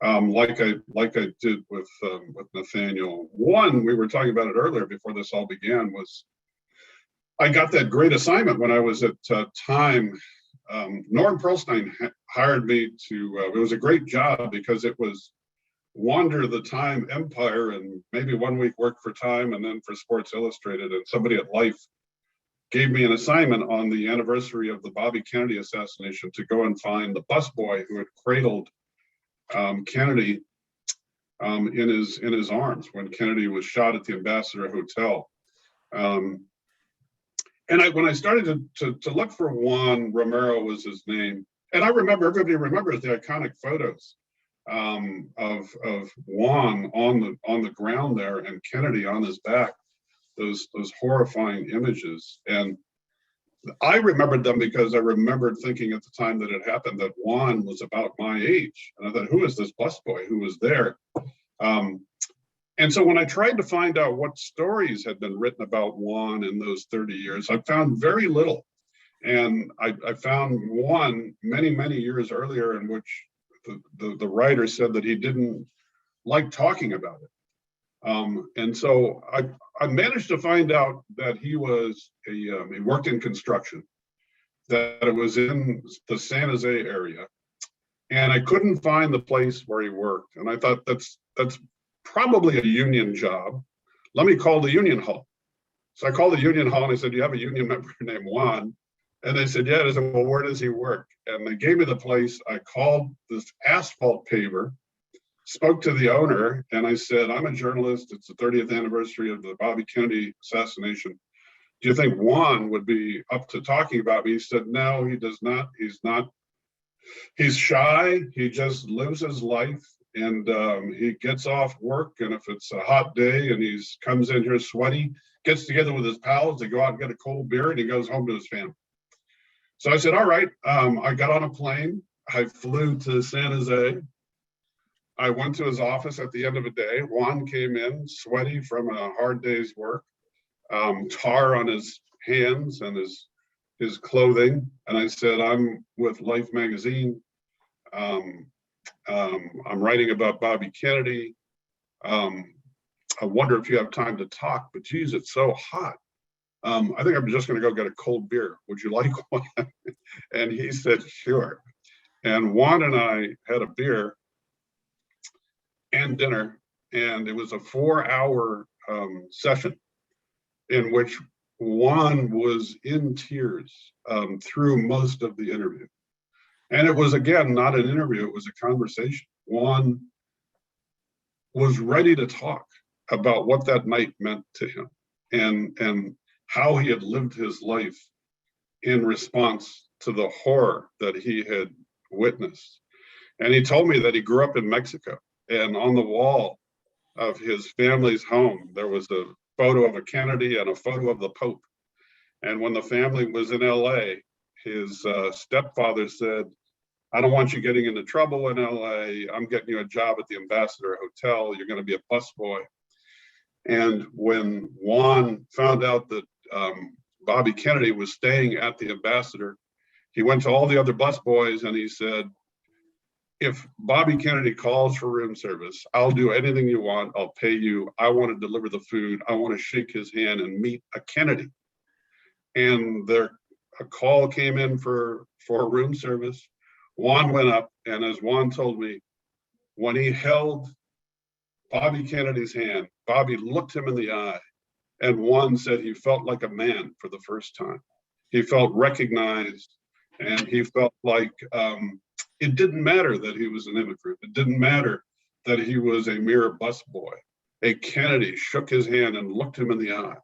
like I did with Nathaniel. One, we were talking about it earlier before this all began, was I got that great assignment when I was at Time. Norm Pearlstein hired me to, it was a great job because it was wander the Time empire and maybe 1 week work for Time and then for Sports Illustrated, and somebody at Life gave me an assignment on the anniversary of the Bobby Kennedy assassination to go and find the busboy who had cradled Kennedy in his arms when Kennedy was shot at the Ambassador Hotel. And when I started to look for Juan, Romero was his name, and I remember, everybody remembers the iconic photos of Juan on the ground there and Kennedy on his back, those horrifying images. And I remembered them because I remembered thinking at the time that it happened that Juan was about my age. And I thought, who is this busboy who was there? And so when I tried to find out what stories had been written about Juan in those 30 years, I found very little. And I found one many, many years earlier in which the writer said that he didn't like talking about it. And so I managed to find out that he was he worked in construction, that it was in the San Jose area, and I couldn't find the place where he worked. And I thought that's probably a union job. Let me call the union hall. So I called the union hall and I said, "Do you have a union member named Juan?" And they said, "Yeah." I said, "Well, where does he work?" And they gave me the place. I called this asphalt paver, spoke to the owner, and I said, "I'm a journalist. It's the 30th anniversary of the Bobby Kennedy assassination. Do you think Juan would be up to talking about me?" He said, "No, he does not. He's not. He's shy. He just lives his life, and he gets off work, and if it's a hot day and he comes in here sweaty, gets together with his pals, they go out and get a cold beer, and he goes home to his family." So I said, "All right." I got on a plane. I flew to San Jose. I went to his office at the end of the day. Juan came in sweaty from a hard day's work, tar on his hands and his clothing. And I said, "I'm with Life magazine. I'm writing about Bobby Kennedy. I wonder if you have time to talk, but geez, it's so hot. I think I'm just going to go get a cold beer. Would you like one?" And he said, "Sure." And Juan and I had a beer and dinner, and it was a 4-hour session in which Juan was in tears through most of the interview. And it was, again, not an interview, it was a conversation. Juan was ready to talk about what that night meant to him and how he had lived his life in response to the horror that he had witnessed. And he told me that he grew up in Mexico, and on the wall of his family's home, there was a photo of a Kennedy and a photo of the Pope. And when the family was in LA, his stepfather said, "I don't want you getting into trouble in LA. I'm getting you a job at the Ambassador Hotel. You're going to be a busboy." And when Juan found out that Bobby Kennedy was staying at the Ambassador, he went to all the other busboys and he said, if Bobby Kennedy calls for room service, I'll do anything you want. I'll pay you. I want to deliver the food. I want to shake his hand and meet a Kennedy. And a call came in for room service. Juan went up, and as Juan told me, when he held Bobby Kennedy's hand, Bobby looked him in the eye, and Juan said he felt like a man for the first time. He felt recognized, and he felt like it didn't matter that he was an immigrant. It didn't matter that he was a mere busboy. A Kennedy shook his hand and looked him in the eye.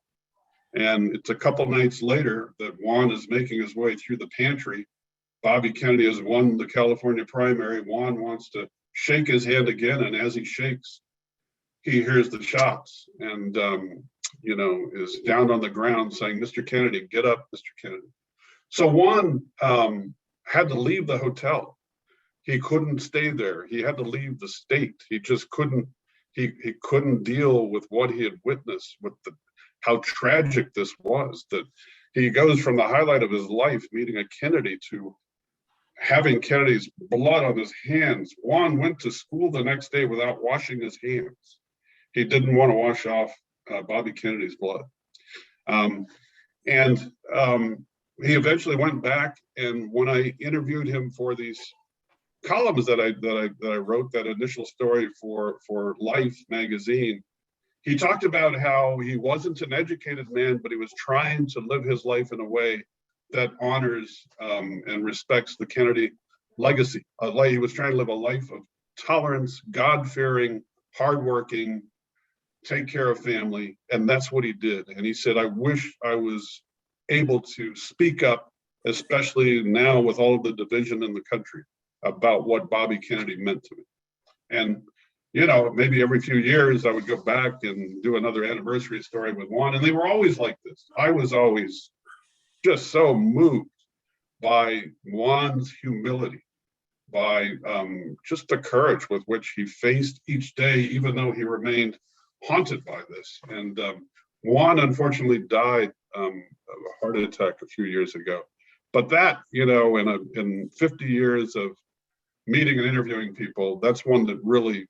And it's a couple nights later that Juan is making his way through the pantry. Bobby Kennedy has won the California primary. Juan wants to shake his hand again, and as he shakes, he hears the shots and, is down on the ground saying, "Mr. Kennedy, get up, Mr. Kennedy." So Juan had to leave the hotel. He couldn't stay there. He had to leave the state. He just couldn't, he couldn't deal with what he had witnessed, with how tragic this was, that he goes from the highlight of his life, meeting a Kennedy, to having Kennedy's blood on his hands. Juan went to school the next day without washing his hands. He didn't want to wash off Bobby Kennedy's blood. He eventually went back, and when I interviewed him for these columns that I wrote, that initial story for Life magazine, he talked about how he wasn't an educated man, but he was trying to live his life in a way that honors and respects the Kennedy legacy. He was trying to live a life of tolerance, God-fearing, hardworking, take care of family, and that's what he did. And he said, "I wish I was able to speak up, especially now with all of the division in the country, about what Bobby Kennedy meant to me." And maybe every few years I would go back and do another anniversary story with Juan, and they were always like this. I was always just so moved by Juan's humility, by just the courage with which he faced each day, even though he remained haunted by this. And Juan unfortunately died of a heart attack a few years ago. But that, in 50 years of meeting and interviewing people, that's one that really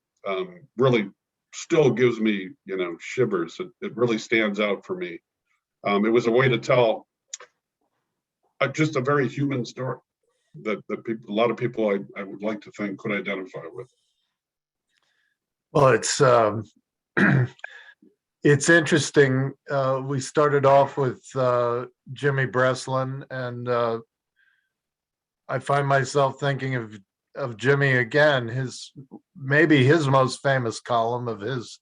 still gives me, shivers. It really stands out for me. It was a way to tell just a very human story that a lot of people I would like to think could identify with. Well, it's interesting. We started off with Jimmy Breslin, and I find myself thinking of Jimmy again. Maybe his most famous column of his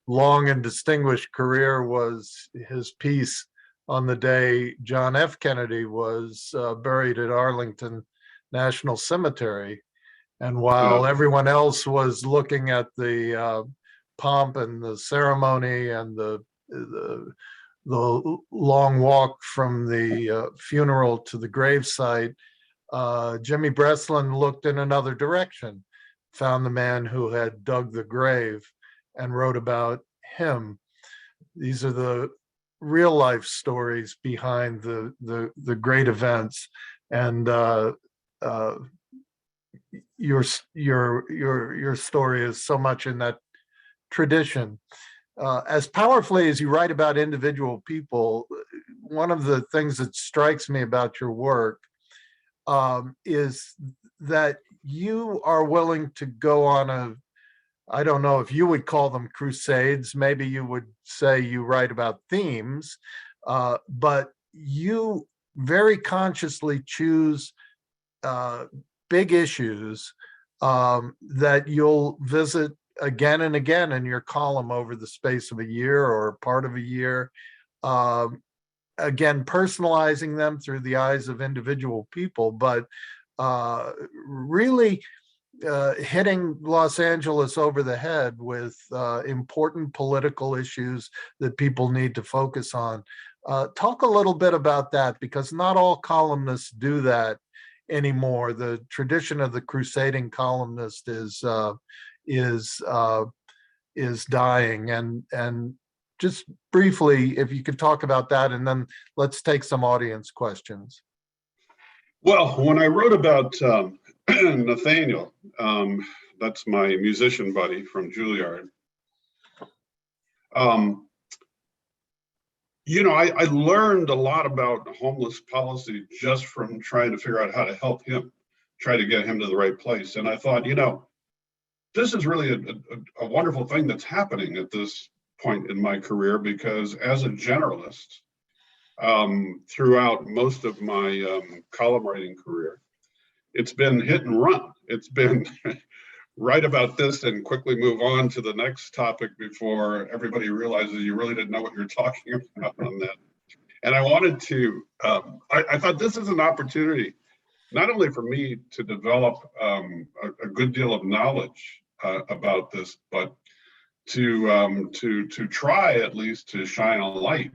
long and distinguished career was his piece on the day John F. Kennedy was buried at Arlington National Cemetery. And while everyone else was looking at the pomp and the ceremony and the long walk from the funeral to the gravesite, Jimmy Breslin looked in another direction, found the man who had dug the grave, and wrote about him. These are the real life stories behind the great events, and your story is so much in that tradition. As powerfully as you write about individual people, one of the things that strikes me about your work is that you are willing to go on I don't know if you would call them crusades, maybe you would say you write about themes, but you very consciously choose big issues that you'll visit again and again in your column over the space of a year or part of a year, again, personalizing them through the eyes of individual people, but really hitting Los Angeles over the head with important political issues that people need to focus on. Talk a little bit about that, because not all columnists do that anymore. The tradition of the crusading columnist is dying. And just briefly, if you could talk about that, and then let's take some audience questions. Well, when I wrote about Nathaniel, That's my musician buddy from Juilliard. I learned a lot about homeless policy just from trying to figure out how to help him, try to get him to the right place. And I thought, this is really a wonderful thing that's happening at this point in my career, because as a generalist, throughout most of my column writing career, it's been hit and run. It's been write about this and quickly move on to the next topic before everybody realizes you really didn't know what you're talking about on that. And I wanted to, I thought this is an opportunity, not only for me to develop a good deal of knowledge about this, but to try at least to shine a light,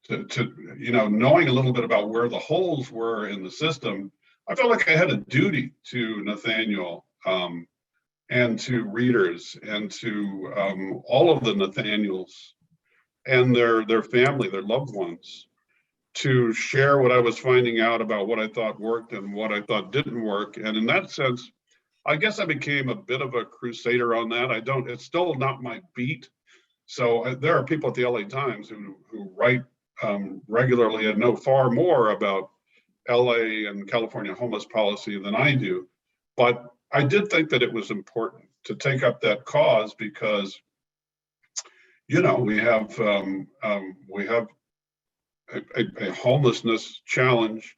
knowing a little bit about where the holes were in the system. I felt like I had a duty to Nathaniel and to readers and to all of the Nathaniels and their family, their loved ones, to share what I was finding out about what I thought worked and what I thought didn't work. And in that sense, I guess I became a bit of a crusader on that. It's still not my beat. So there are people at the LA Times who write regularly and know far more about LA and California homeless policy than I do. But I did think that it was important to take up that cause because, we have a homelessness challenge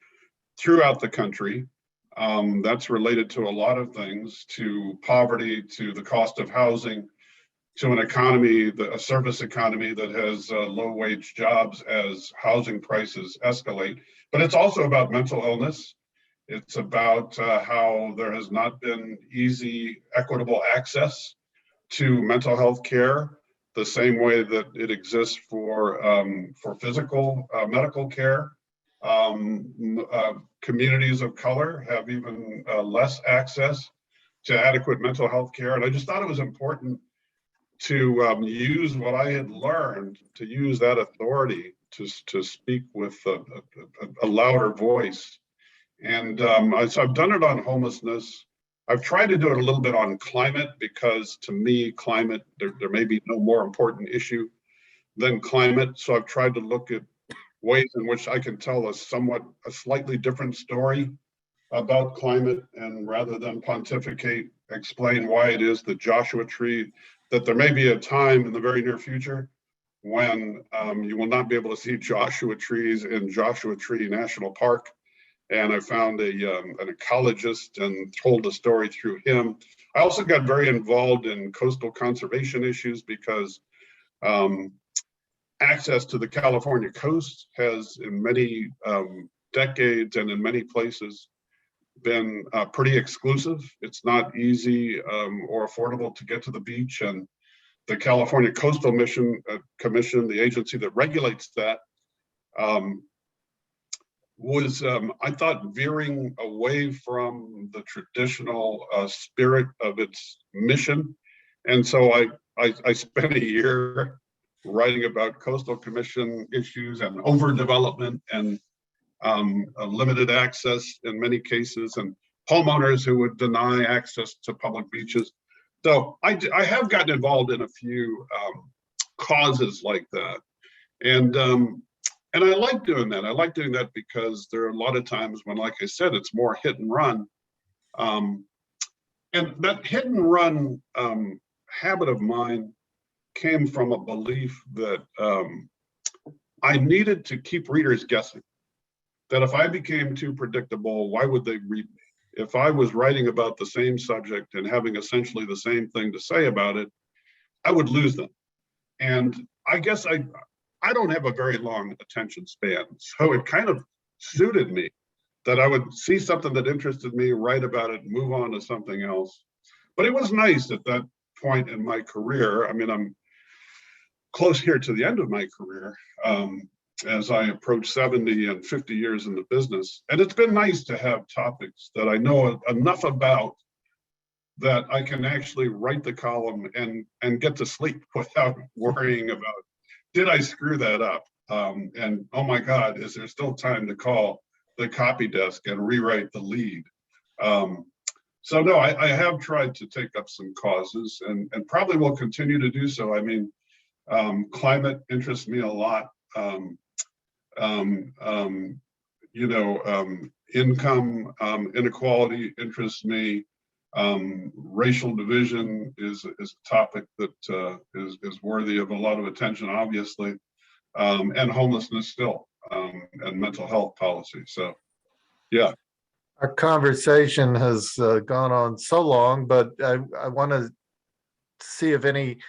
throughout the country. That's related to a lot of things, to poverty, to the cost of housing, to an economy, a service economy that has low wage jobs as housing prices escalate. But it's also about mental illness. It's about how there has not been easy, equitable access to mental health care, the same way that it exists for physical medical care. Communities of color have even less access to adequate mental health care. And I just thought it was important to use what I had learned, to use that authority to speak with a louder voice. And so I've done it on homelessness. I've tried to do it a little bit on climate, because to me, climate, there may be no more important issue than climate. So I've tried to look at ways in which I can tell a slightly different story about climate, and rather than pontificate, explain why it is the Joshua Tree, that there may be a time in the very near future when you will not be able to see Joshua trees in Joshua Tree National Park. And I found an ecologist and told the story through him. I also got very involved in coastal conservation issues because access to the California coast has, in many decades and in many places, been pretty exclusive. It's not easy or affordable to get to the beach, and the California Coastal Commission, the agency that regulates that, was, I thought, veering away from the traditional spirit of its mission. And so I spent a year writing about Coastal Commission issues and overdevelopment and limited access in many cases, and homeowners who would deny access to public beaches. So I have gotten involved in a few causes like that. And I like doing that. I like doing that because there are a lot of times when, like I said, it's more hit and run. And that hit and run habit of mine came from a belief that I needed to keep readers guessing. That if I became too predictable, why would they read me? If I was writing about the same subject and having essentially the same thing to say about it, I would lose them. And I guess I don't have a very long attention span. So it kind of suited me that I would see something that interested me, write about it, move on to something else. But it was nice at that point in my career. I mean, I'm close here to the end of my career as I approach 70 and 50 years in the business. And it's been nice to have topics that I know enough about that I can actually write the column and get to sleep without worrying about, did I screw that up? And oh my God, is there still time to call the copy desk and rewrite the lead? So no, I have tried to take up some causes and probably will continue to do so. I mean, climate interests me a lot. You know, income inequality interests me. Racial division is a topic that is worthy of a lot of attention, obviously, and homelessness still, and mental health policy. So, yeah. Our conversation has gone on so long, but I want to see if any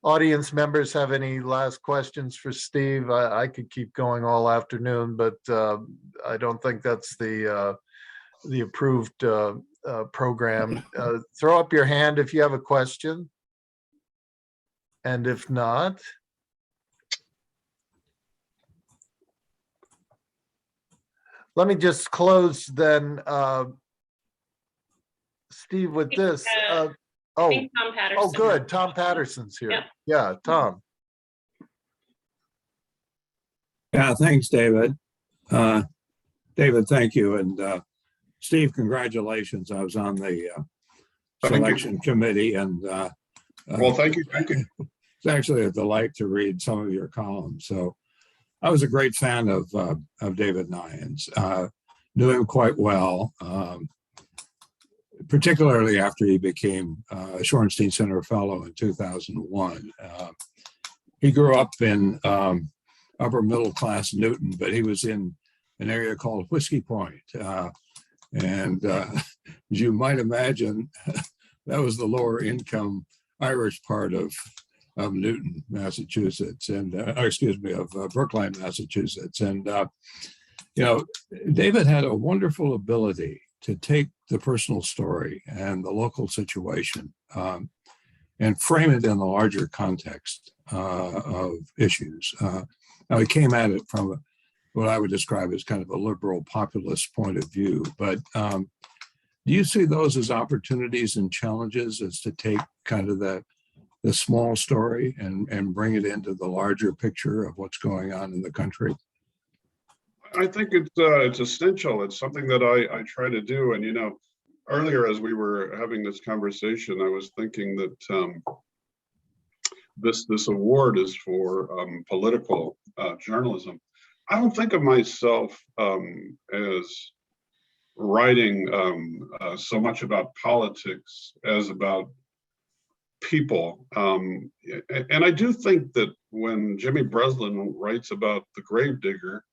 audience members have any last questions for Steve. I could keep going all afternoon, but I don't think that's the approved program. Throw up your hand if you have a question. And if not, let me just close then, Steve, with this. I think Tom Patterson. Oh, good. Tom Patterson's here. Yep. Yeah, Tom. Yeah, thanks, David. David, thank you. And Steve, congratulations. I was on the selection committee, and Well, thank you. Thank you. it's actually a delight to read some of your columns. So I was a great fan of David Nyhan's. Knew him quite well, particularly after he became a Shorenstein Center Fellow in 2001. He grew up in upper middle class Newton, but he was in an area called Whiskey Point. And as you might imagine, that was the lower income Irish part of Newton, Massachusetts, and excuse me, of Brookline, Massachusetts. And, you know, David had a wonderful ability to take the personal story and the local situation and frame it in the larger context of issues. Now, he came at it from what I would describe as kind of a liberal populist point of view, but do you see those as opportunities and challenges, as to take kind of the small story and bring it into the larger picture of what's going on in the country? I think it's essential. It's something that I try to do. And, you know, earlier as we were having this conversation, I was thinking that this award is for political journalism. I don't think of myself as writing so much about politics as about people. And I do think that when Jimmy Breslin writes about the gravedigger,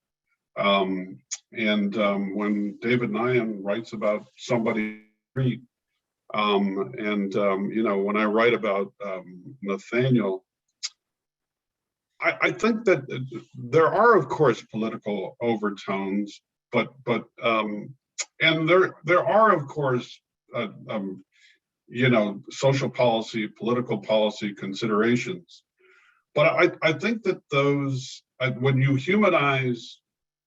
and when David Nyhan writes about somebody, and you know, when I write about Nathaniel, I think that there are, of course, political overtones, but and there are, of course, you know, social policy, political policy considerations. But I think that those, when you humanize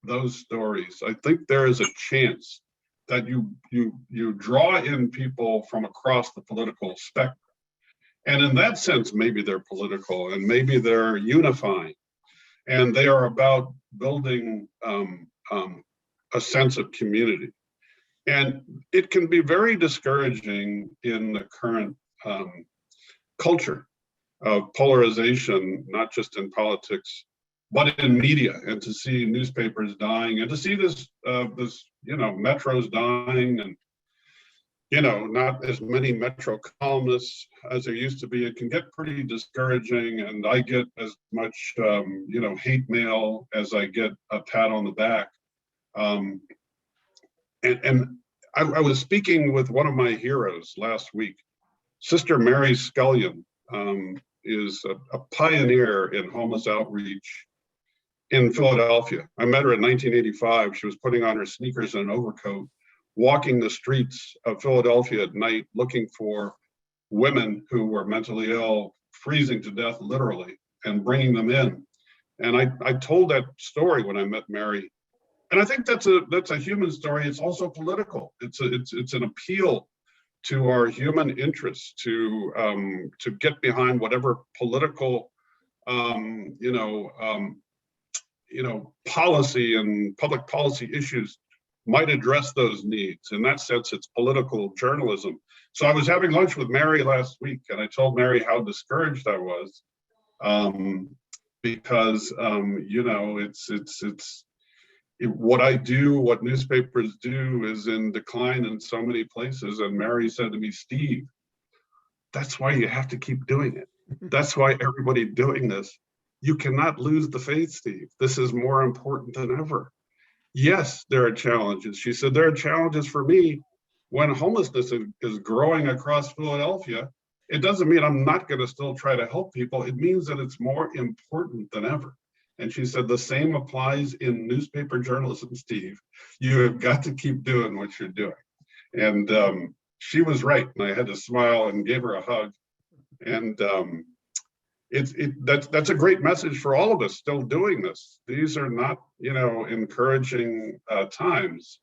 those stories, I think there is a chance that you draw in people from across the political spectrum. And in that sense, maybe they're political and maybe they're unifying, and they are about building a sense of community. And it can be very discouraging in the current culture of polarization, not just in politics, but in media, and to see newspapers dying, and to see this, you know, metros dying, and, you know, not as many metro columnists as there used to be. It can get pretty discouraging, and I get as much, you know, hate mail as I get a pat on the back. And I was speaking with one of my heroes last week. Sister Mary Scullion is a pioneer in homeless outreach in Philadelphia. I met her in 1985. She was putting on her sneakers and an overcoat, walking the streets of Philadelphia at night, looking for women who were mentally ill, freezing to death literally, and bringing them in. And I told that story when I met Mary. And I think that's a human story. It's also political. It's an appeal to our human interests to get behind whatever political policy and public policy issues might address those needs. In that sense, it's political journalism. So I was having lunch with Mary last week, and I told Mary how discouraged I was, because you know, what I do, what newspapers do, is in decline in so many places. And Mary said to me, Steve, that's why you have to keep doing it. That's why everybody doing this. You cannot lose the faith, Steve. This is more important than ever. Yes, there are challenges. She said, there are challenges for me when homelessness is growing across Philadelphia. It doesn't mean I'm not going to still try to help people. It means that it's more important than ever. And she said, the same applies in newspaper journalism, Steve. You have got to keep doing what you're doing. And she was right. And I had to smile and gave her a hug. And that's a great message for all of us still doing this. These are not, you know, encouraging times.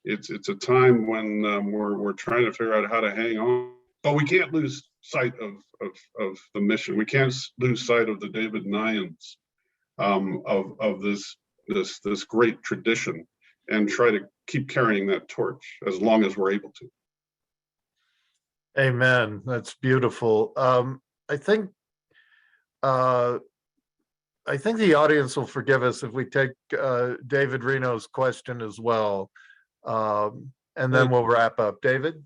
It's a time when we're trying to figure out how to hang on, but we can't lose sight of the mission. We can't lose sight of the David Nyhans, of this great tradition, and try to keep carrying that torch as long as we're able to. Amen. That's beautiful. I think the audience will forgive us if we take David Reno's question as well, and then we'll wrap up. David?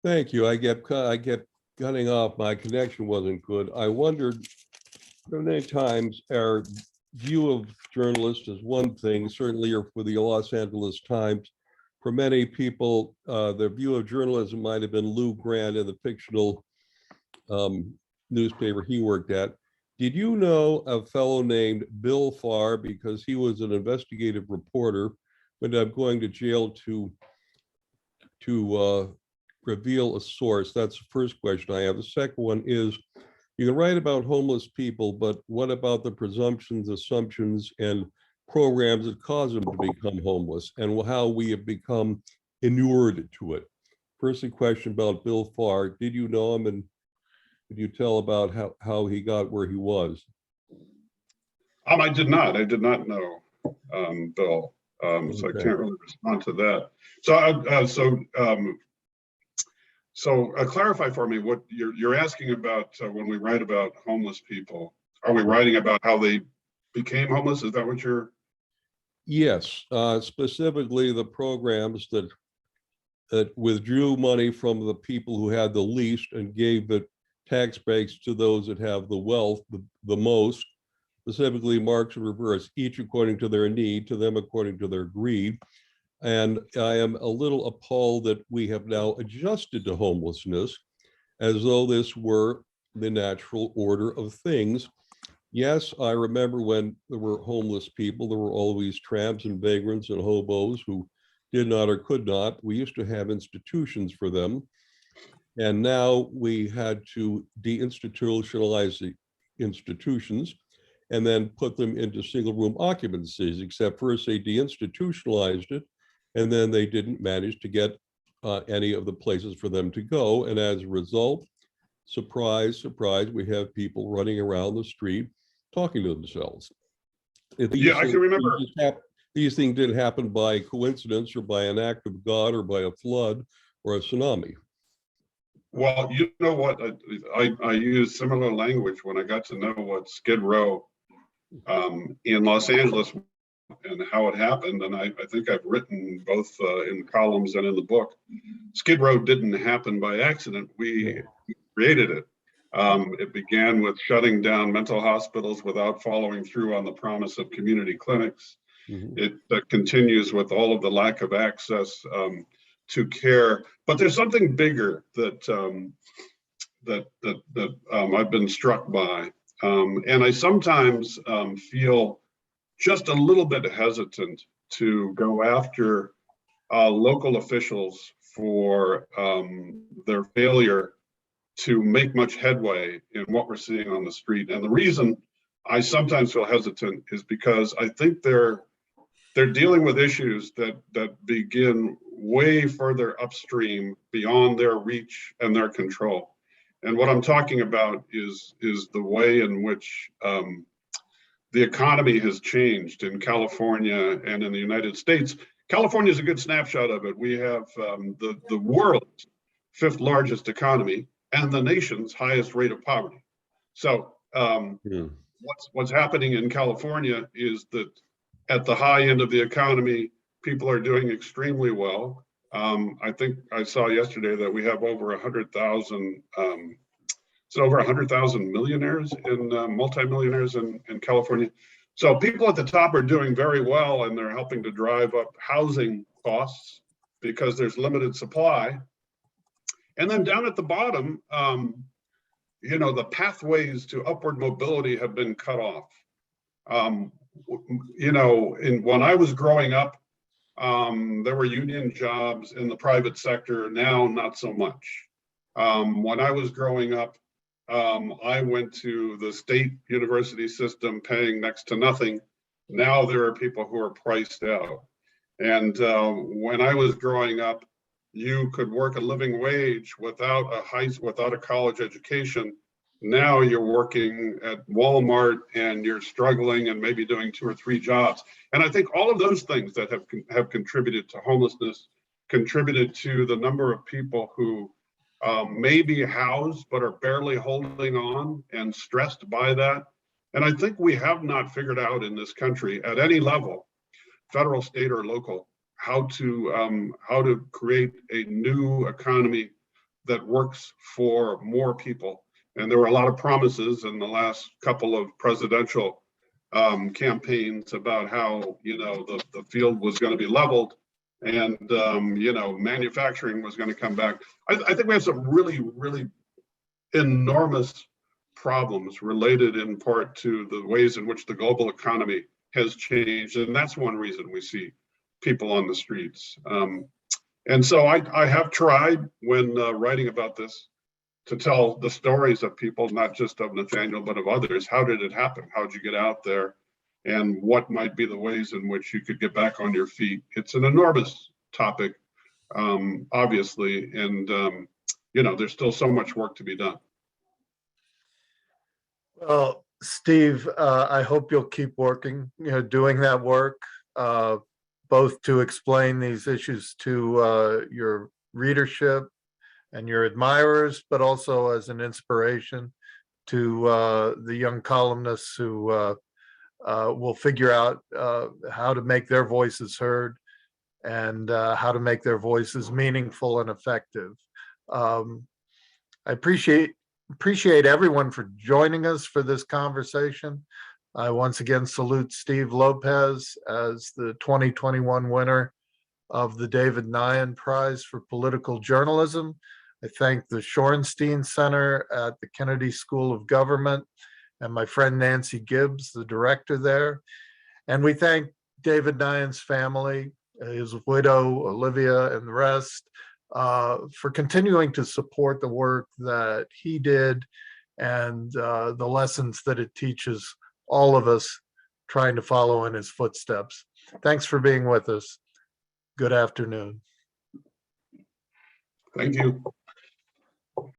Thank you. I kept cutting off. My connection wasn't good. I wondered, many times our view of journalists is one thing, certainly for the Los Angeles Times. For many people, their view of journalism might have been Lou Grant in the fictional newspaper he worked at. Did you know a fellow named Bill Farr, because he was an investigative reporter, ended up going to jail to reveal a source? That's the first question I have. The second one is, you can write about homeless people, but what about the presumptions, assumptions, and programs that cause them to become homeless, and how we have become inured to it? First, a question about Bill Farr. Did you know him, and could you tell about how he got where he was? I did not know Bill, Okay. so I can't really respond to that. So clarify for me what you're asking about. When we write about homeless people, are we writing about how they became homeless? Is that what you're? Yes, specifically the programs that withdrew money from the people who had the least and gave the tax breaks to those that have the wealth the most, specifically marks in reverse, each according to their need, to them according to their greed. And I am a little appalled that we have now adjusted to homelessness as though this were the natural order of things. Yes, I remember when there were homeless people, there were always tramps and vagrants and hobos who did not or could not. We used to have institutions for them. And now we had to deinstitutionalize the institutions and then put them into single room occupancies, except first they deinstitutionalized it, and then they didn't manage to get any of the places for them to go. And as a result, surprise, surprise, we have people running around the street talking to themselves. Yeah, I can remember. These things didn't happen by coincidence or by an act of God or by a flood or a tsunami. Well, you know what? I used similar language when I got to know what Skid Row in Los Angeles and how it happened. And I think I've written both in columns and in the book. Skid Row didn't happen by accident. We created it. It began with shutting down mental hospitals without following through on the promise of community clinics. Mm-hmm. It continues with all of the lack of access to care, but there's something bigger that I've been struck by, and I sometimes feel just a little bit hesitant to go after local officials for their failure to make much headway in what we're seeing on the street. And the reason I sometimes feel hesitant is because I think they're dealing with issues that begin way further upstream beyond their reach and their control. And what I'm talking about is the way in which the economy has changed in California and in the United States. California is a good snapshot of it. We have the world fifth largest economy and the nation's highest rate of poverty. So Yeah. what's happening in California is that at the high end of the economy, people are doing extremely well. I think I saw yesterday that we have over 100,000, it's over 100,000 millionaires in multimillionaires in California. So people at the top are doing very well, and they're helping to drive up housing costs because there's limited supply. And then down at the bottom, you know, the pathways to upward mobility have been cut off. You know, when I was growing up, there were union jobs in the private sector. Now, not so much. When I was growing up, I went to the state university system paying next to nothing. Now there are people who are priced out. And when I was growing up, you could work a living wage without a college education. Now you're working at Walmart and you're struggling and maybe doing 2 or 3 jobs. And I think all of those things that have contributed to homelessness, contributed to the number of people who may be housed but are barely holding on and stressed by that. And I think we have not figured out in this country at any level, federal, state, or local, how to create a new economy that works for more people. And there were a lot of promises in the last couple of presidential campaigns about how, you know, the field was going to be leveled and, you know, manufacturing was going to come back. I think we have some really, really enormous problems related in part to the ways in which the global economy has changed. And that's one reason we see people on the streets. And so I have tried when writing about this to tell the stories of people, not just of Nathaniel, but of others. How did it happen? How did you get out there? And what might be the ways in which you could get back on your feet? It's an enormous topic, obviously. And, you know, there's still so much work to be done. Well, Steve, I hope you'll keep working, you know, doing that work, both to explain these issues to your readership and your admirers, but also as an inspiration to the young columnists who will figure out how to make their voices heard and how to make their voices meaningful and effective. I appreciate everyone for joining us for this conversation. I once again salute Steve Lopez as the 2021 winner of the David Nyhan Prize for Political Journalism. I thank the Shorenstein Center at the Kennedy School of Government and my friend Nancy Gibbs, the director there. And we thank David Nyhan's family, his widow, Olivia, and the rest, for continuing to support the work that he did and the lessons that it teaches all of us trying to follow in his footsteps. Thanks for being with us. Good afternoon. Thank you.